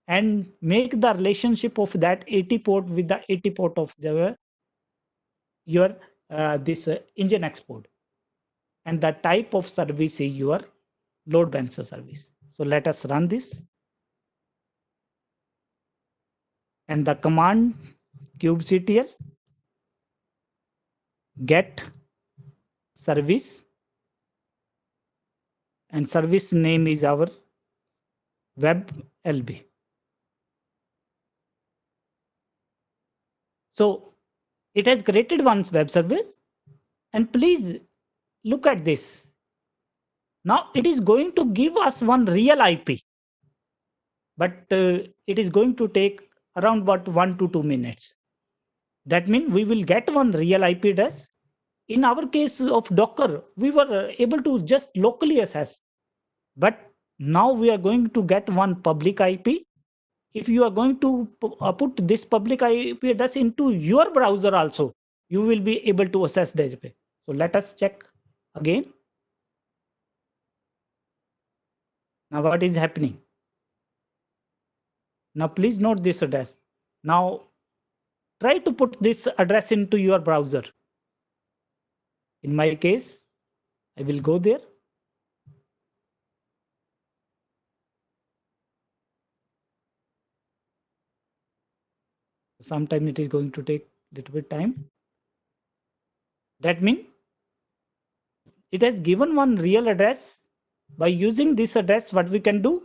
and make the relationship of that AT port with the AT port of your this Nginx port. And the type of service is your load balancer service. So let us run this. And the command kubectl get service, and service name is our WebLB. So it has created one web server, and please look at this. Now it is going to give us one real IP, but it is going to take around about 1 to 2 minutes. That means we will get one real IP address. In our case of Docker, we were able to just locally access, but now we are going to get one public IP. If you are going to put this public IP address into your browser also, you will be able to access the IP. So let us check again. Now what is happening? Now please note this address. Now try to put this address into your browser. In my case, I will go there. Sometime it is going to take a little bit time. That means it has given one real address. By using this address, what we can do?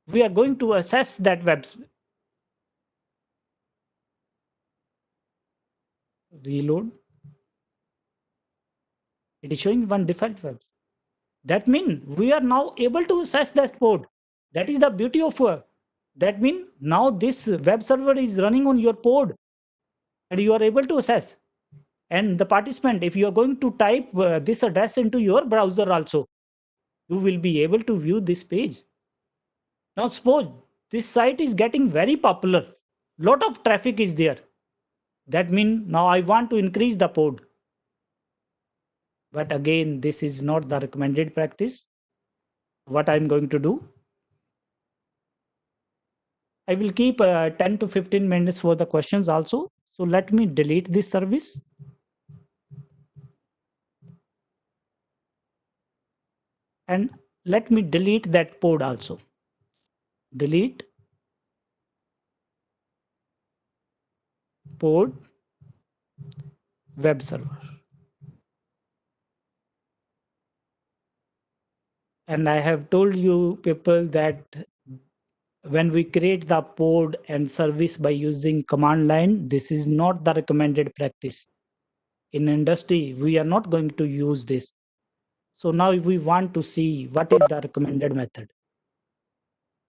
We are going to access that web. Reload. It is showing one default web. That means we are now able to access that port. That is the beauty of that means now this web server is running on your pod and you are able to access. And the participant, if you are going to type this address into your browser also, you will be able to view this page. Now suppose this site is getting very popular. Lot of traffic is there. That means now I want to increase the pod. But again, this is not the recommended practice. What I'm going to do? I will keep 10 to 15 minutes for the questions also. So let me delete this service. And let me delete that pod also. Delete pod web server. And I have told you people that when we create the pod and service by using command line, this is not the recommended practice. In industry, we are not going to use this. So now if we want to see what is the recommended method.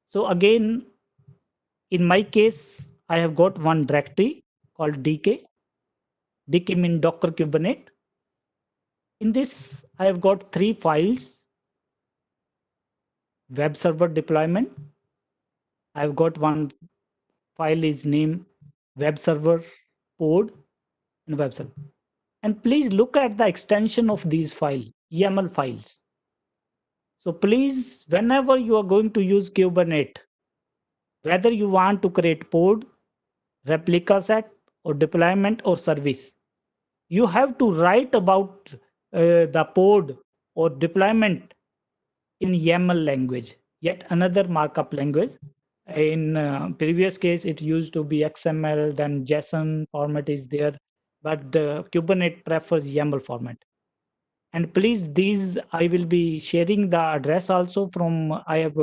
So again, in my case, I have got one directory called DK. DK means Docker Kubernetes. In this, I have got 3 files. Web server deployment. I've got one file is named web server pod and web server. And please look at the extension of these files, YAML files. So please, whenever you are going to use Kubernetes, whether you want to create pod, replica set, or deployment or service, you have to write about the pod or deployment in YAML language, yet another markup language. In previous case, it used to be XML, then JSON format is there, but Kubernetes prefers YAML format. And please, these I will be sharing the address also from, I have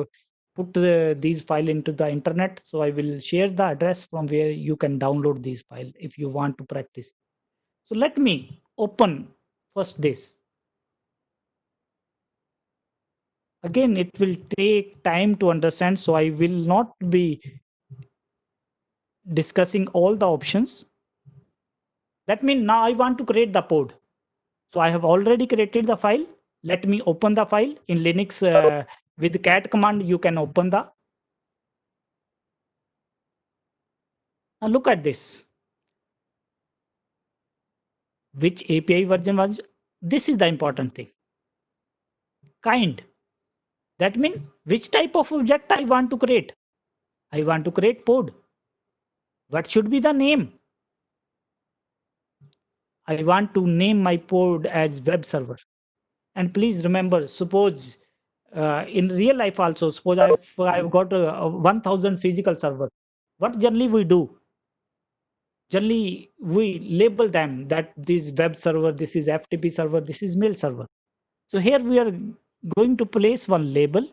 put these file into the internet. So I will share the address from where you can download these file if you want to practice. So let me open first this. Again, it will take time to understand, so I will not be discussing all the options. That means now I want to create the pod. So I have already created the file. Let me open the file in Linux with cat command. You can open the. Now look at this. Which API version was? This is the important thing. Kind. That means which type of object I want to create. I want to create pod. What should be the name? I want to name my pod as web server. And please remember, suppose in real life also, suppose I've got 1000 physical server. What generally we do? Generally, we label them that this web server, this is FTP server, this is mail server. So here we are going to place one label.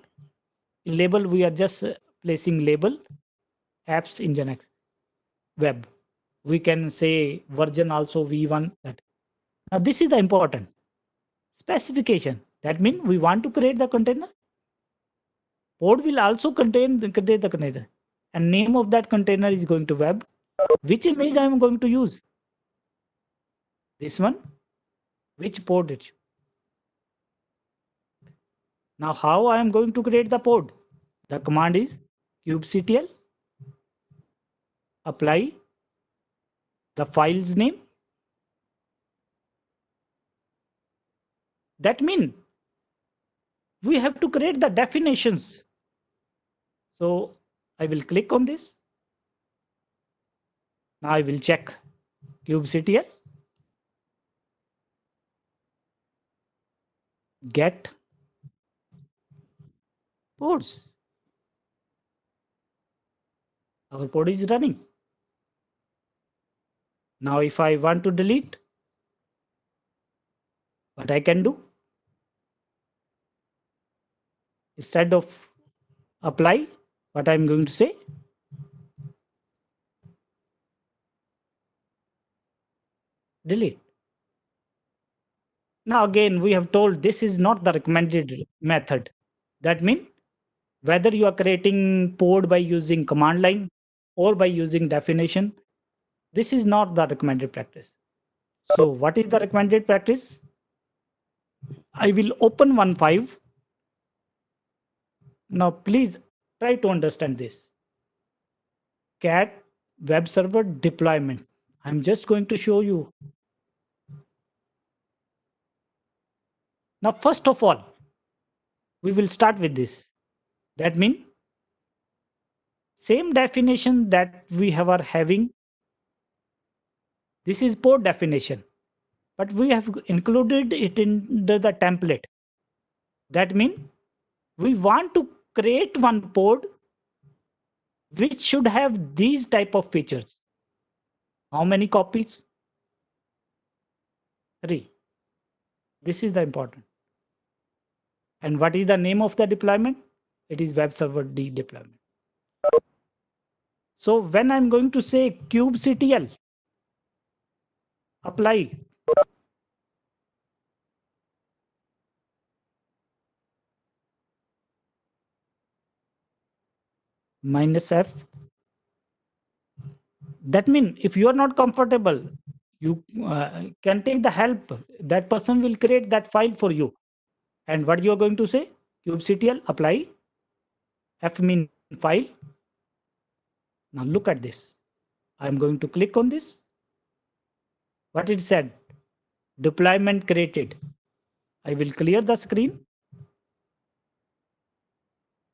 Label, we are just placing label apps in Nginx web. We can say version also v1. That. Now this is the important specification. That means we want to create the container. Pod will also contain the container. And name of that container is going to web. Which image I am going to use? This one. Which pod it? Now how I am going to create the pod? The command is kubectl apply the file's name. That means we have to create the definitions. So I will click on this. Now I will check kubectl get pods. Our pod is running. Now if I want to delete, what I can do? Instead of apply, what I'm going to say? Delete. Now again, we have told this is not the recommended method. That means whether you are creating pod by using command line or by using definition, this is not the recommended practice. So what is the recommended practice? I will open one file. Now please try to understand this. Cat web server deployment. I'm just going to show you. Now first of all, we will start with this. That means same definition that we are having. This is port definition, but we have included it in the template. That means we want to create one port which should have these type of features. How many copies? 3. This is the important. And what is the name of the deployment? It is web server D deployment. So when I'm going to say kubectl apply, -f, that means if you are not comfortable, you can take the help. That person will create that file for you. And what you are going to say? Kubectl apply, f mean file. Now look at this. I'm going to click on this. What it said? Deployment created. I will clear the screen.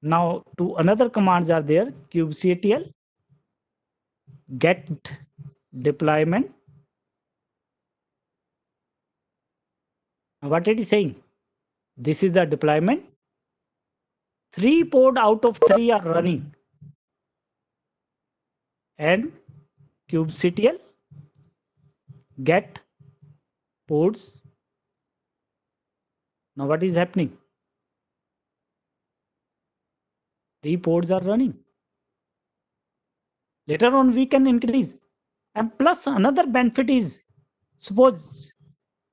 Now two another commands are there. Kubectl get deployment. What it is saying? This is the deployment. 3 port out of 3 are running. And kubectl get ports. Now what is happening? 3 ports are running. Later on we can increase. And plus another benefit is, suppose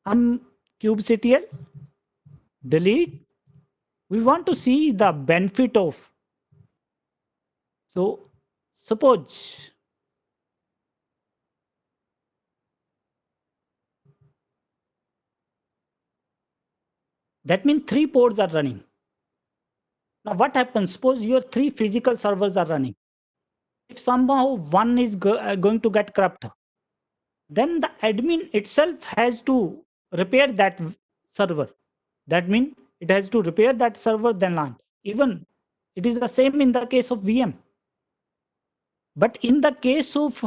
kubectl delete, we want to see the benefit of. So suppose that means 3 ports are running. Now what happens? Suppose your 3 physical servers are running. If somehow one is going to get corrupt, then the admin itself has to repair that server. That means it has to repair that server, then launch. Even it is the same in the case of VM. But in the case of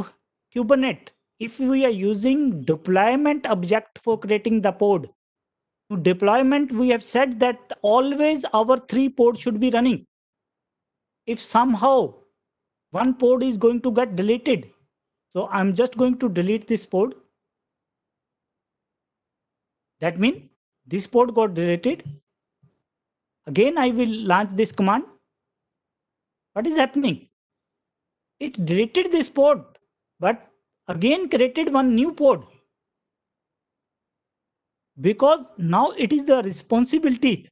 Kubernetes, if we are using deployment object for creating the pod, to deployment, we have said that always our 3 pods should be running. If somehow one pod is going to get deleted, so I'm just going to delete this pod. That means this pod got deleted. Again, I will launch this command. What is happening? It deleted this pod, but again created one new pod. Because now it is the responsibility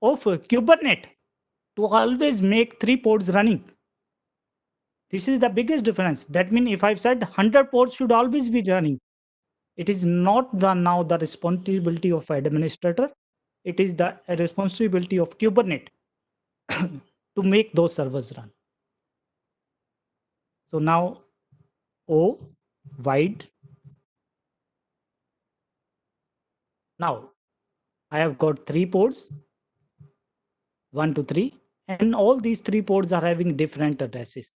of Kubernetes to always make 3 pods running. This is the biggest difference. That means if I've said 100 pods should always be running, it is not now the responsibility of administrator. It is the responsibility of Kubernetes to make those servers run. So now O wide. Now I have got 3 pods, 1 to 3, and all these 3 pods are having different addresses.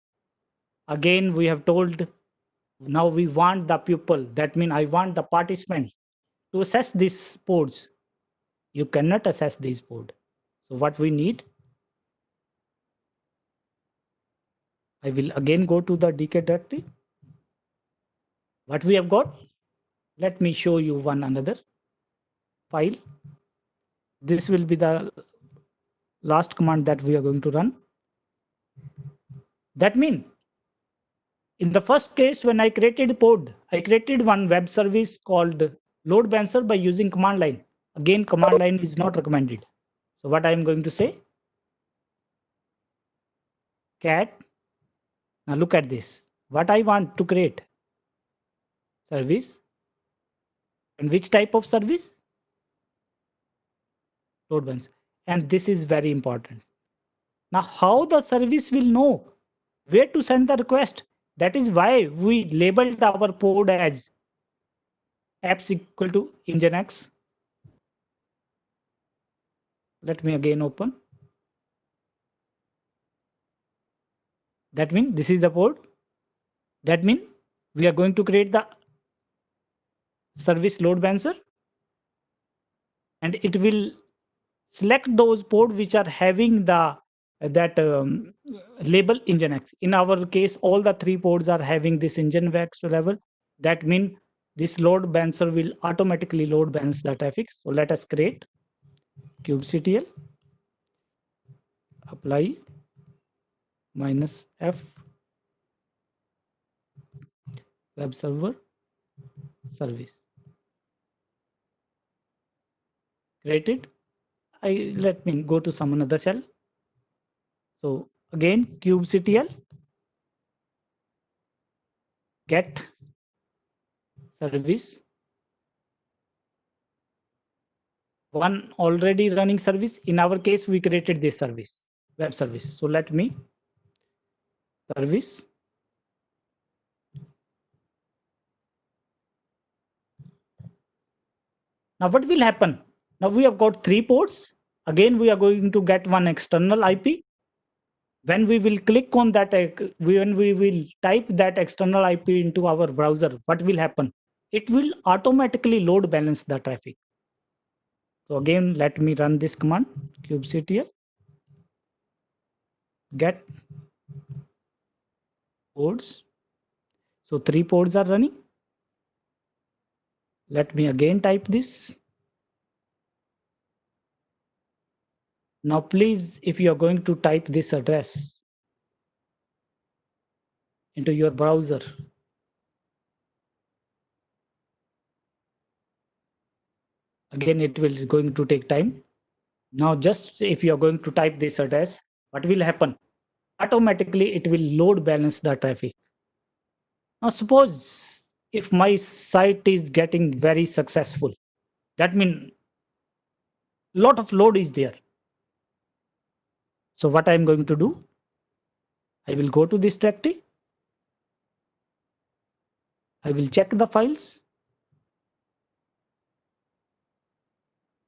Again, we have told now we want the pupil. That means I want the participant to access these pods. You cannot access these pods. So what we need, I will again go to the DK directory. What we have got, let me show you one another file. This will be the last command that we are going to run. That means in the first case, when I created a pod, I created one web service called load balancer by using command line. Again, command line is not recommended. So what I am going to say, cat. Now look at this. What I want to create, service. And which type of service? Load balancer. And this is very important. Now how the service will know where to send the request? That is why we labeled our pod as apps equal to nginx. Let me again open. That means this is the port. That means we are going to create the service load balancer, and it will select those ports which are having the that label Nginx. In our case, all the 3 ports are having this Nginx level. That means this load balancer will automatically load balance the traffic. So let us create kubectl apply -f web server service. Created. Let me go to some another shell. So again, kubectl get service, one already running service. In our case, we created this service, web service. So let me service. Now what will happen? Now we have got 3 ports. Again, we are going to get one external IP. When we will click on that, when we will type that external IP into our browser, what will happen? It will automatically load balance the traffic. So again, let me run this command, kubectl get ports. So 3 ports are running. Let me again type this. Now please, if you are going to type this address into your browser, again it will going to take time. Now just if you are going to type this address, what will happen? Automatically it will load balance the traffic. Now suppose if my site is getting very successful, that means lot of load is there. So what I am going to do, I will go to this directory. I will check the files.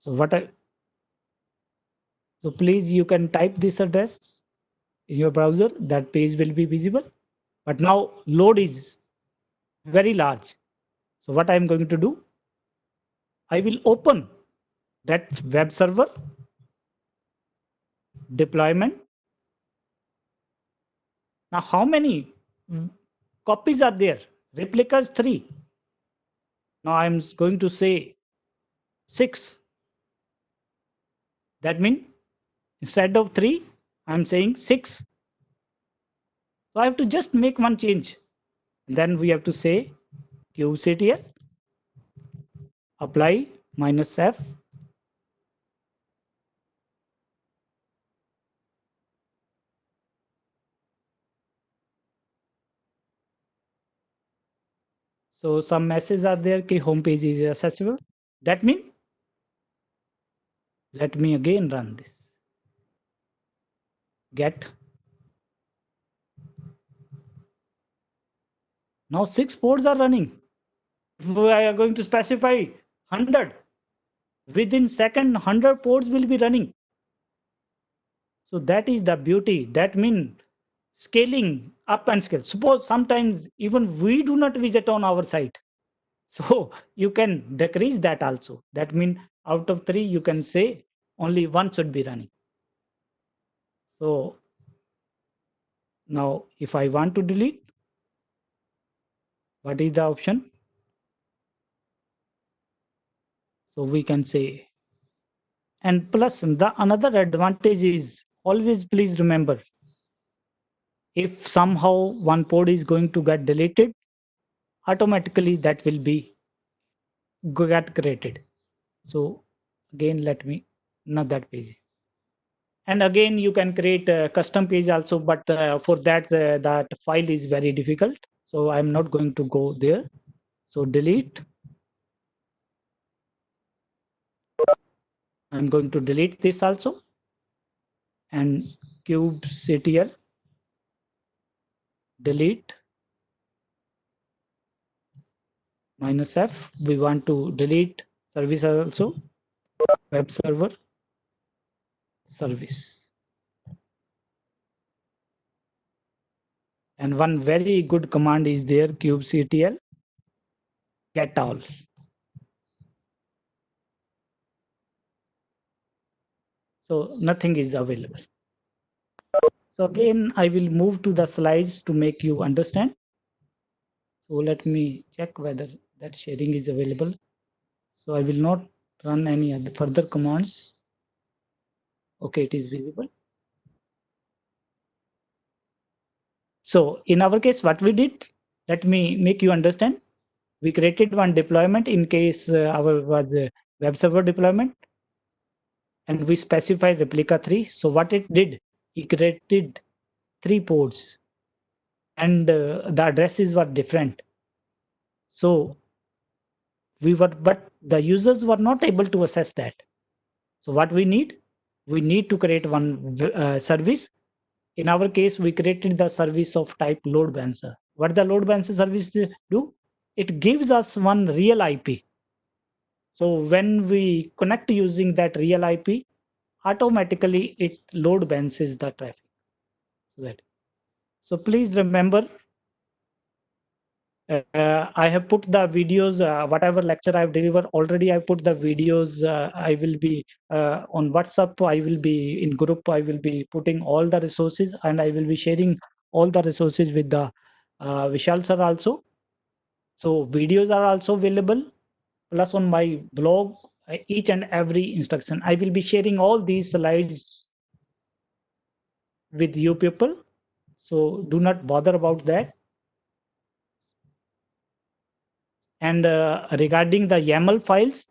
So please you can type this address in your browser, that page will be visible. But now load is very large. So what I am going to do, I will open that web server deployment. Now how many copies are there? Replicas 3. Now I'm going to say 6. That means instead of 3, I'm saying 6. So I have to just make one change. Then we have to say kubectl apply -f So some messages are there कि home page is accessible. That means, let me again run this. Get. Now 6 ports are running. If we are going to specify 100, within second 100 ports will be running. So that is the beauty. That means scaling up and scale. Suppose sometimes even we do not visit on our site. So you can decrease that also. That means out of 3, you can say only 1 should be running. So now if I want to delete, what is the option? So we can say, and plus the another advantage is always please remember, if somehow one port is going to get deleted, automatically that will be get created. So again, let me not that page. And again, you can create a custom page also, but for that, that file is very difficult. So I'm not going to go there. So delete. I'm going to delete this also. And kubectl delete -f. We want to delete service also. Web server service. And one very good command is there, kubectl get all. So nothing is available. So again, I will move to the slides to make you understand. So let me check whether that sharing is available. So I will not run any other further commands. Okay, it is visible. So in our case, what we did, let me make you understand. We created one deployment in case our was a web server deployment, and we specified replica 3. So what it did, it created 3 ports, and the addresses were different. So but the users were not able to access that. So what we need to create one service. In our case, we created the service of type load balancer. What the load balancer service do? It gives us one real IP. So when we connect using that real IP, automatically it load balances the traffic. So please remember, I have put the videos, whatever lecture I've delivered already. I put the videos. I will be on WhatsApp. I will be in group. I will be putting all the resources, and I will be sharing all the resources with the Vishal sir also. So videos are also available. Plus on my blog, each and every instruction. I will be sharing all these slides with you people. So do not bother about that. And regarding the YAML files,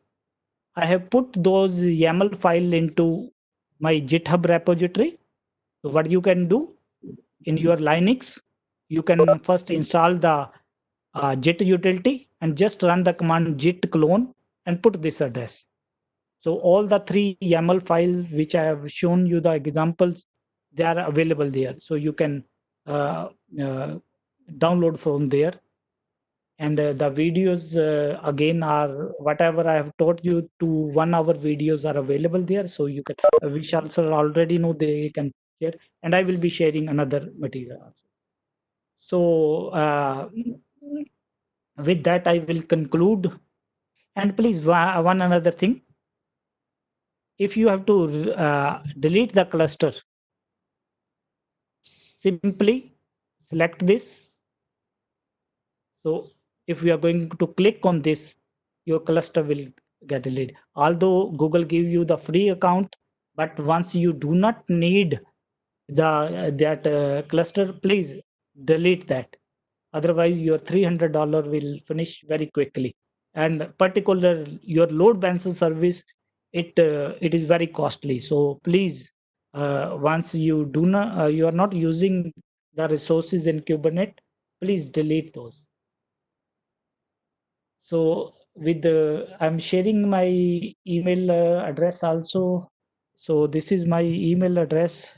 I have put those YAML file into my GitHub repository. So what you can do in your Linux, you can first install the Git utility and just run the command git clone and put this address. So all the 3 YAML files which I have shown you the examples, they are available there. So you can download from there. And the videos again are whatever I have taught you to 1 hour videos are available there. So you can, Vishal sir already know they can share, and I will be sharing another material also. So with that, I will conclude. And please, one another thing. If you have to delete the cluster, simply select this. So if you are going to click on this, your cluster will get deleted. Although Google give you the free account, but once you do not need the that cluster, please delete that. Otherwise, your $300 will finish very quickly. And particular your load balancer service, it is very costly. So please, once you are not using the resources in Kubernetes, please delete those. So with the, I'm sharing my email address also. So this is my email address,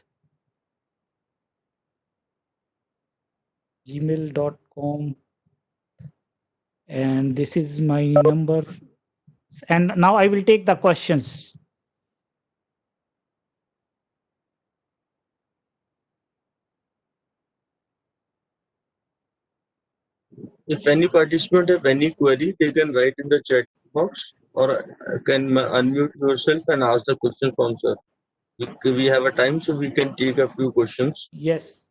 gmail.com, and this is my number. And now I will take the questions. If any participant have any query, they can write in the chat box or can unmute yourself and ask the question from sir. We have a time, so we can take a few questions. Yes.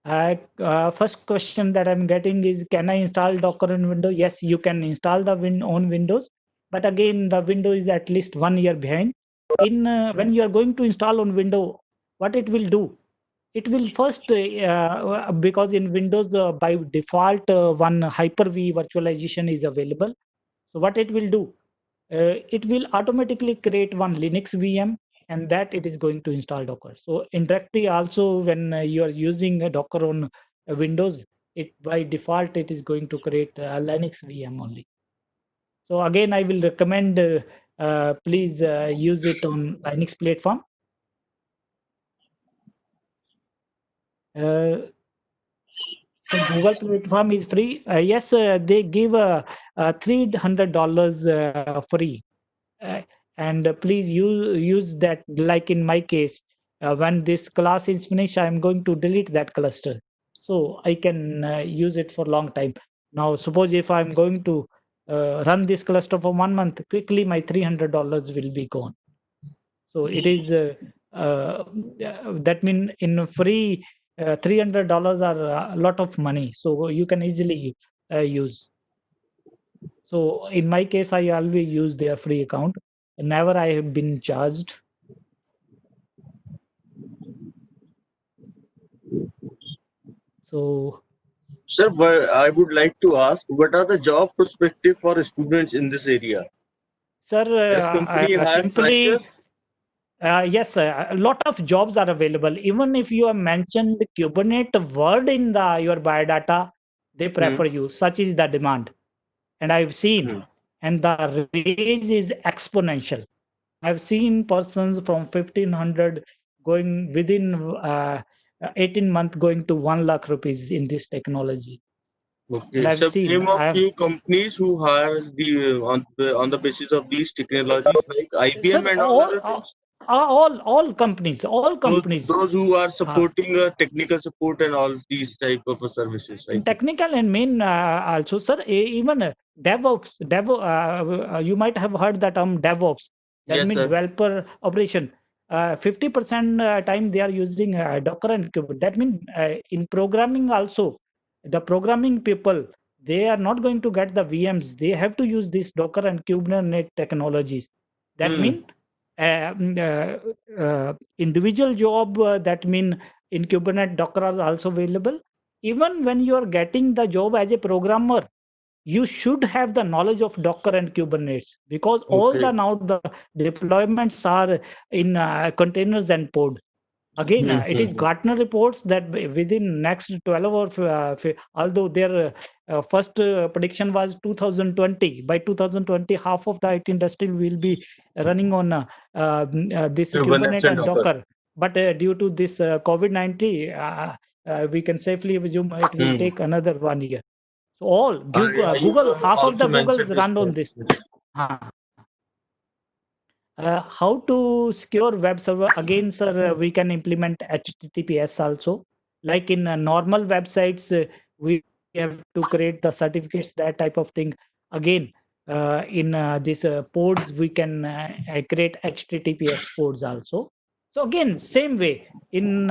First question that I'm getting is, can I install Docker on Windows? Yes, you can install the on Windows, but again, the window is at least 1 year behind. In when you are going to install on Windows, what it will do? It will first, because in Windows by default one Hyper-V virtualization is available. So what it will do? It will automatically create one Linux VM, and that it is going to install Docker. So indirectly also, when you are using a Docker on Windows, it by default it is going to create a Linux VM only. So again, I will recommend please use it on Linux platform. So Google platform is free. Yes, they give $300 free. And please use that. Like in my case, when this class is finished, I'm going to delete that cluster. so I can use it for long time. Now, suppose if I'm going to run this cluster for 1 month, quickly my $300 will be gone. So it is that mean in free $300 are a lot of money. So you can easily use. So in my case, I always use their free account. Never I have been charged. So Sir, I would like to ask, what are the job perspective for students in this area? sir, Does company hire simply freshers? yes, a lot of jobs are available. Even if you have mentioned the Kubernetes word in your biodata, they Hmm. prefer you. Such is the demand. And I've seen, Hmm. and the raise is exponential. I've seen persons from 1500 going within 18 months going to 1 lakh rupees in this technology. And Okay. I've So seen, name of few companies who hire the on the basis of these technologies like sir, IBM and all other all, things. all companies, Those who are uh, supporting technical support and all these type of services, I think. technical and main also, sir, even DevOps, you might have heard the term DevOps. That Yes, means sir. developer operation. 50% time they are using Docker and Kubernetes. That means in programming also, the programming people, they are not going to get the VMs. They have to use this Docker and Kubernetes technologies. That Hmm. mean individual job. That mean in Kubernetes, Docker are also available. Even when you are getting the job as a programmer, you should have the knowledge of Docker and Kubernetes, because all the Okay. now the deployments are in containers and pod. Again, Hmm. it is Gartner reports that within next 12 or although their first prediction was 2020, by 2020 half of the IT industry will be running on this Kubernetes Kubernetes and and Docker. Docker. But due to this COVID-19, we can safely assume it will Hmm. take another 1 year. So all You Google, half of the also Googles mentioned this run on point. this. Uh, how to secure web server? Again, sir, we can implement HTTPS also. Like in normal websites, we have to create the certificates, that type of thing. Again, in this pods, we can create HTTPS pods also. So again, same way. In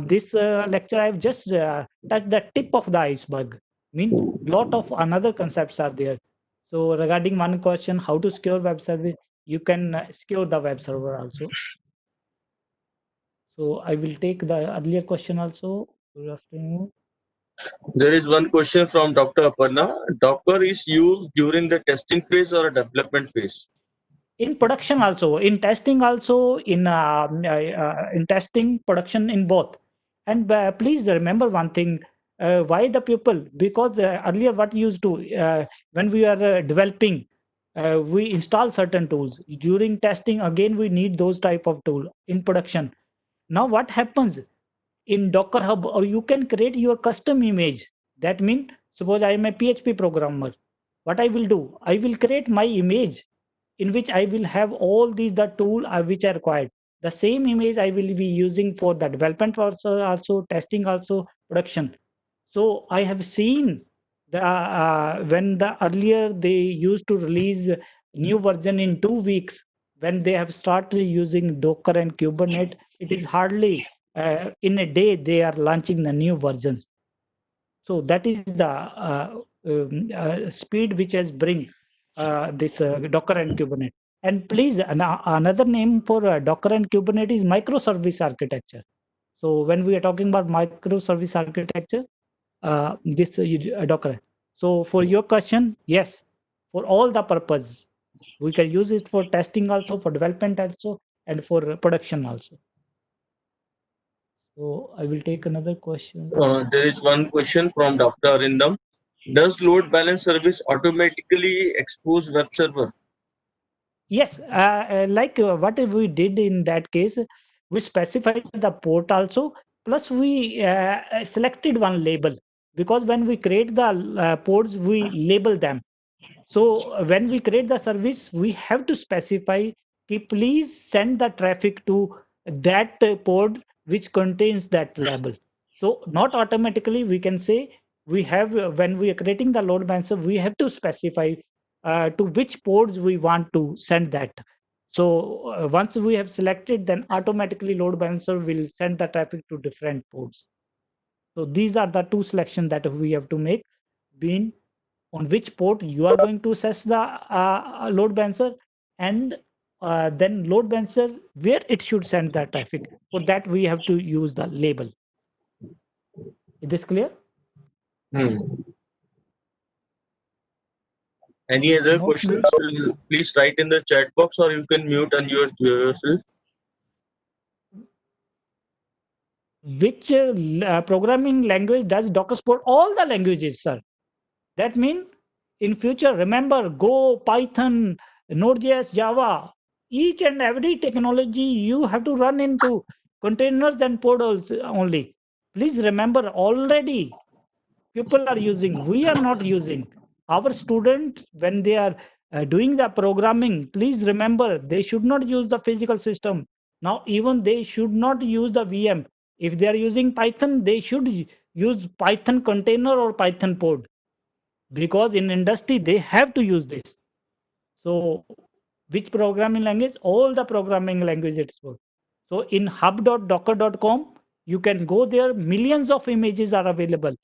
this lecture, I've just touched the tip of the iceberg. Mean lot of another concepts are there. So regarding one question, how to secure web service, you can secure the web server also. So I will take the earlier question also. Good afternoon. There is one question from Dr. Aparna. Docker is used during the testing phase or a development phase? In production also, in testing also, in testing, production, in both. And please remember one thing. Why the people? Because earlier what used to, when we are developing, we install certain tools. During testing, again we need those type of tool. In production, now what happens in Docker Hub, or you can create your custom image. That means, suppose I am a PHP programmer. What I will do, I will create my image in which I will have all these the tool which are required. The same image I will be using for the development also testing also, production. So I have seen the when the earlier they used to release new version in 2 weeks. When they have started using Docker and Kubernetes, it is hardly in a day they are launching the new versions. So that is the speed which has bring this Docker and Kubernetes. And please, another name for Docker and Kubernetes is microservice architecture. So when we are talking about microservice architecture, this Docker. So for your question, yes, for all the purpose, we can use it for testing also, for development also, and for production also. So I will take another question. There is one question from Dr. Arindam. Does load balance service automatically expose web server? Yes, like what we did in that case, we specified the port also, plus we selected one label, because when we create the ports, we label them. So when we create the service, we have to specify, please send the traffic to that port which contains that label. So not automatically we can say we have when we are creating the load balancer, we have to specify to which ports we want to send that. So once we have selected, then automatically load balancer will send the traffic to different ports. So these are the two selections that we have to make, being on which port you are going to assess the load balancer, and then load balancer where it should send the traffic. For that we have to use the label. Is this clear? Hmm. Any other No, questions? Please write in the chat box, or you can mute and yourself. which programming language does Docker support? All the languages, sir. That means in future, remember Go, Python, Node.js, Java, each and every technology you have to run into containers and portals only. Please remember, already people are using, we are not using. Our students, when they are doing the programming, please remember they should not use the physical system. Now, even they should not use the VM. If they are using Python, they should use Python container or Python pod, because in industry they have to use this. So which programming language? All the programming languages work. So in hub.docker.com, you can go there, millions of images are available.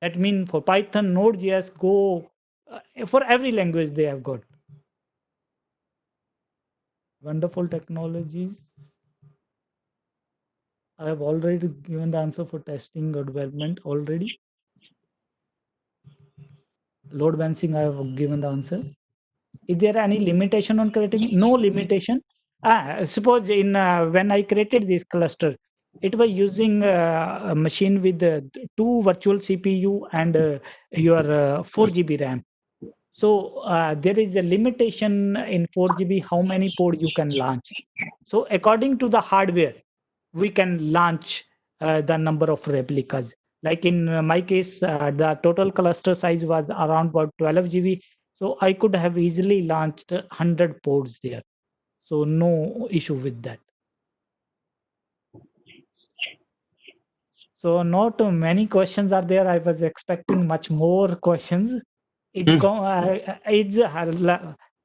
That means for Python, Node.js, Go, for every language they have got. Wonderful technologies. I have already given the answer for testing or development already. Load balancing, I have given the answer. Is there any limitation on creating? No limitation. Suppose in when I created this cluster, it was using a machine with two virtual CPU and your 4 GB RAM. So there is a limitation in 4 GB how many port you can launch. So according to the hardware, we can launch the number of replicas. Like in my case, the total cluster size was around about 12 GB. So I could have easily launched 100 ports there. So no issue with that. So not many questions are there. I was expecting much more questions. One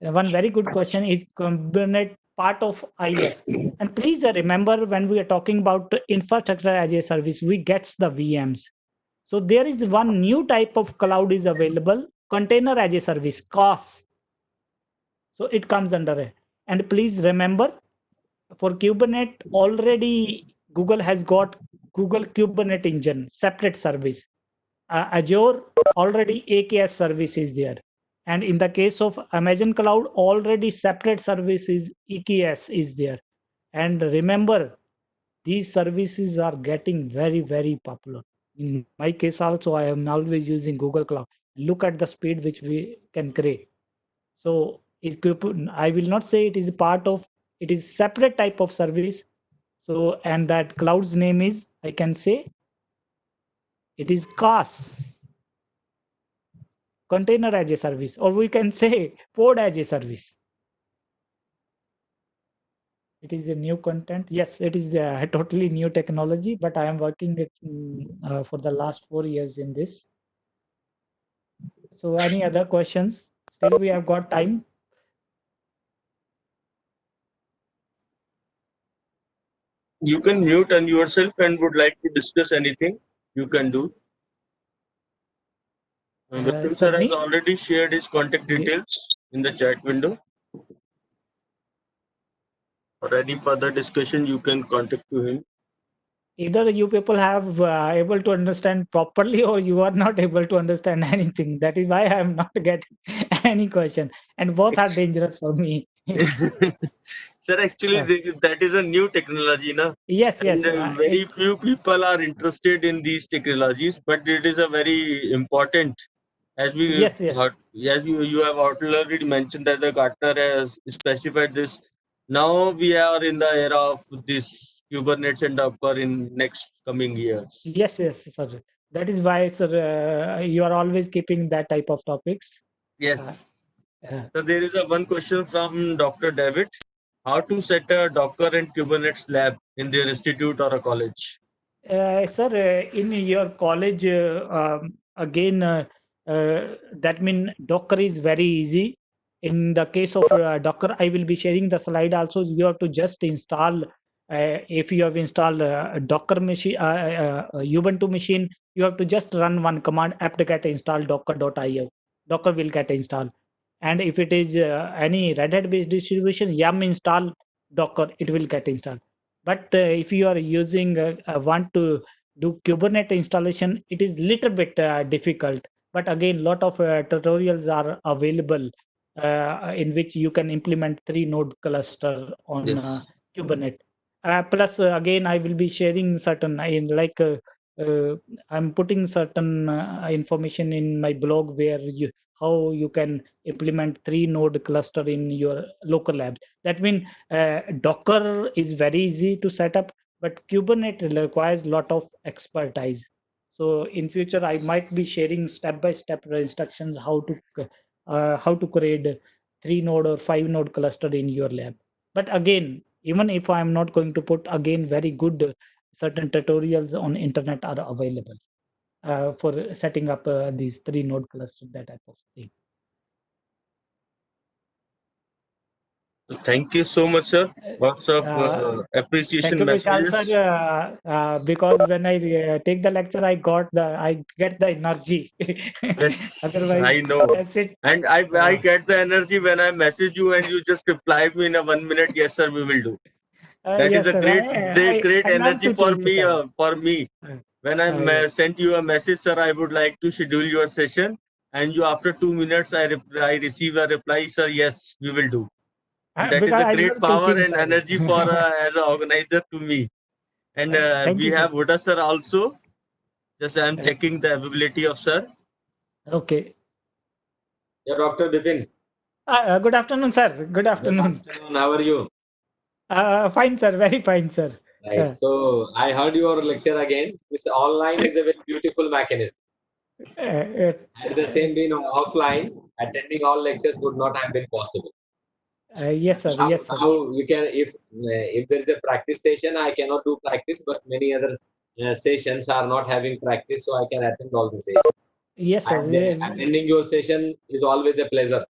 very good question is Kubernetes part of IaaS. And please remember, when we are talking about infrastructure as a service, we get the VMs. So there is one new type of cloud is available, container as a service, COS. So it comes under it. And please remember, for Kubernetes, already Google has got Google Kubernetes Engine, separate service. Azure, already AKS service is there. And in the case of Amazon Cloud, already separate services, EKS is there. And remember, these services are getting very, very popular. In my case also, I am always using Google Cloud. Look at the speed which we can create. So I will not say it is a part of, it is separate type of service. So, and that cloud's name is, I can say, it is CAS, container as a service, or we can say pod as a service. It is a new content. Yes, it is a totally new technology, but I am working it for the last 4 years in this. So any other questions? Still we have got time. You can mute and yourself and would like to discuss anything, you can do. Vipin sir has Sunny, already shared his contact details in the chat window. For any further discussion, you can contact to him. either you people have able to understand properly, or you are not able to understand anything. That is why I am not getting any question, and both are dangerous for me. Sir, actually, that is a new technology, na? Yes, And yes. very few people are interested in these technologies, but it is a very important, as Yes, yes. as you have already mentioned that the Gartner has specified this. Now we are in the era of this Kubernetes and Docker in next coming years. Yes, yes, sir. That is why, sir, you are always keeping that type of topics. Yes. Uh, So there is a one question from Dr. David. How to set a Docker and Kubernetes lab in their institute or a college? Sir, in your college, again, that mean Docker is very easy. In the case of Docker, I will be sharing the slide also. You have to just install, if you have installed a Docker machine, Ubuntu machine, you have to just run one command apt-get install docker.io. Docker will get installed. And if it is any Red Hat based distribution, yum install Docker, it will get installed. But if you are using want to do Kubernetes installation, it is little bit difficult. But again, lot of tutorials are available in which you can implement 3 node cluster on Yes. Kubernetes. Plus, again, I will be sharing certain in like I'm putting certain information in my blog where how you can implement 3 node cluster in your local labs. That means Docker is very easy to set up, but Kubernetes requires lot of expertise. So in future, I might be sharing step-by-step instructions how to create 3 node or 5 node cluster in your lab. But again, even if I'm not going to put again very good certain tutorials on internet are available for setting up these 3 node cluster, that type of thing. Thank you so much, sir. Lots of Thank appreciation you, Vishal messages. sir. Because when I take the lecture, I get the energy. Yes, Otherwise, I know. that's it. And I get the energy when I message you and you just reply me in a 1 minute. Yes, sir, we will do. That is Yes, a sir. great I love energy to for teach, me. sir. For me, when I Yeah. sent you a message, sir, I would like to schedule your session. And you, after 2 minutes, I receive a reply, sir. Yes, we will do. That is Because a I great love power teaching, and sir. energy for as an organizer to me. And Thank we you, sir. have Buddha sir also. Just I am Uh, checking the availability of sir. Okay. Yeah, Dr. Bipin. Good afternoon, sir. Good Good afternoon. afternoon. How are you? Fine, sir. Very fine, sir. Right. So I heard your lecture again. This online is a very beautiful mechanism. Had the same been offline, attending all lectures would not have been possible. Yes, sir. Now, Yes, sir. now we can, if there is a practice session, I cannot do practice, but many other sessions are not having practice, so I can attend all the sessions. Yes, sir. And Yes. attending your session is always a pleasure.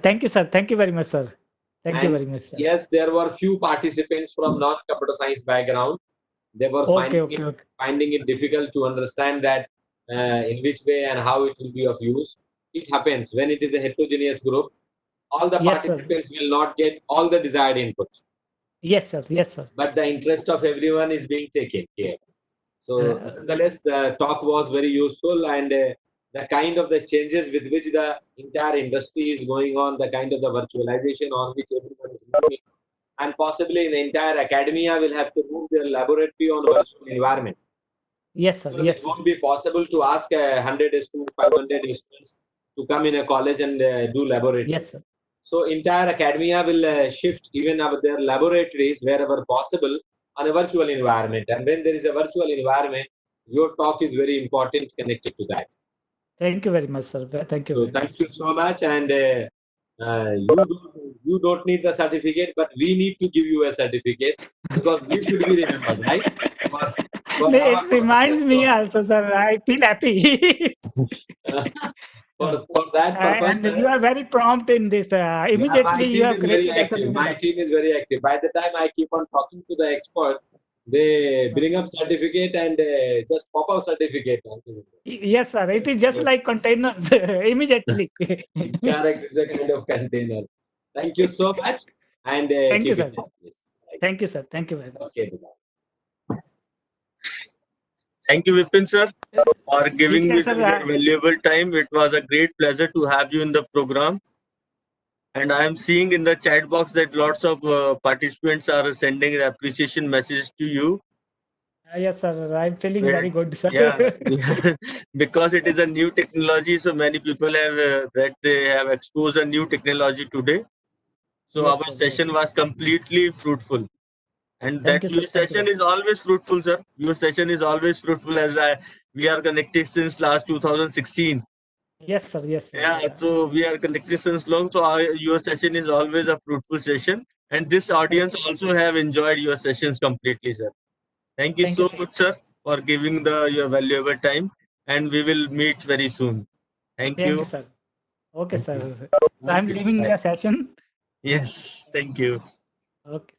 Thank you, sir. Thank you very much, sir. Thank you And very much, sir. yes, there were few participants from non-computer science background. They were Okay. finding it difficult to understand that in which way and how it will be of use. It happens when it is a heterogeneous group. All the Yes, sir. participants will not get all the desired inputs, Yes, sir. Yes, sir. but the interest of everyone is being taken care. So, nonetheless, the talk was very useful, and the kind of the changes with which the entire industry is going on, the kind of the virtualization on which everyone is moving, and possibly the entire academia will have to move their laboratory on virtual environment. Yes, sir. Because Yes, it sir. won't be possible to ask 100 students, 500 students to come in a college and do laboratory. Yes, sir. So entire academia will shift even their laboratories wherever possible on a virtual environment. And when there is a virtual environment, your talk is very important connected to that. Thank you very much, sir. Thank you. So thank you so much. And you don't need the certificate, but we need to give you a certificate because we should be remembered, right? It reminds me also, sir. I feel happy. For that purpose, And you are very prompt in this. yeah, Immediately my you team have is very created a active. My certificate. team is very active. By the time I keep on talking to the expert, they bring up certificate and just pop out certificate. Yes, sir. It is just like containers immediately. Correct. It's a kind of container. Thank you so much. And Thank you, keep sir. it up, please. Thank you, sir. Thank you very much. Okay, bye. Thank you, Vipin sir, for giving me sir. your valuable time. It was a great pleasure to have you in the program. And I am seeing in the chat box that lots of participants are sending appreciation messages to you. Yes, sir. I'm feeling very good, sir. Yeah, because it is a new technology, so many people have that they have exposed a new technology today. So Yes, our sir. session was completely fruitful, and Thank that you, sir. your Thank you. session is always fruitful, sir. Your session is always fruitful as we are connected since last 2016. Yes, sir. Yes, sir. Yeah, so we are connected since long. So your session is always a fruitful session, and this audience also have enjoyed your sessions completely, sir. Thank you Thank you, so sir. much, sir, for giving your valuable time, and we will meet very soon. Thank Thank you, you. sir. Okay, Thank you. sir. So I'm Okay. leaving Bye. the session. Yes, thank you. Okay.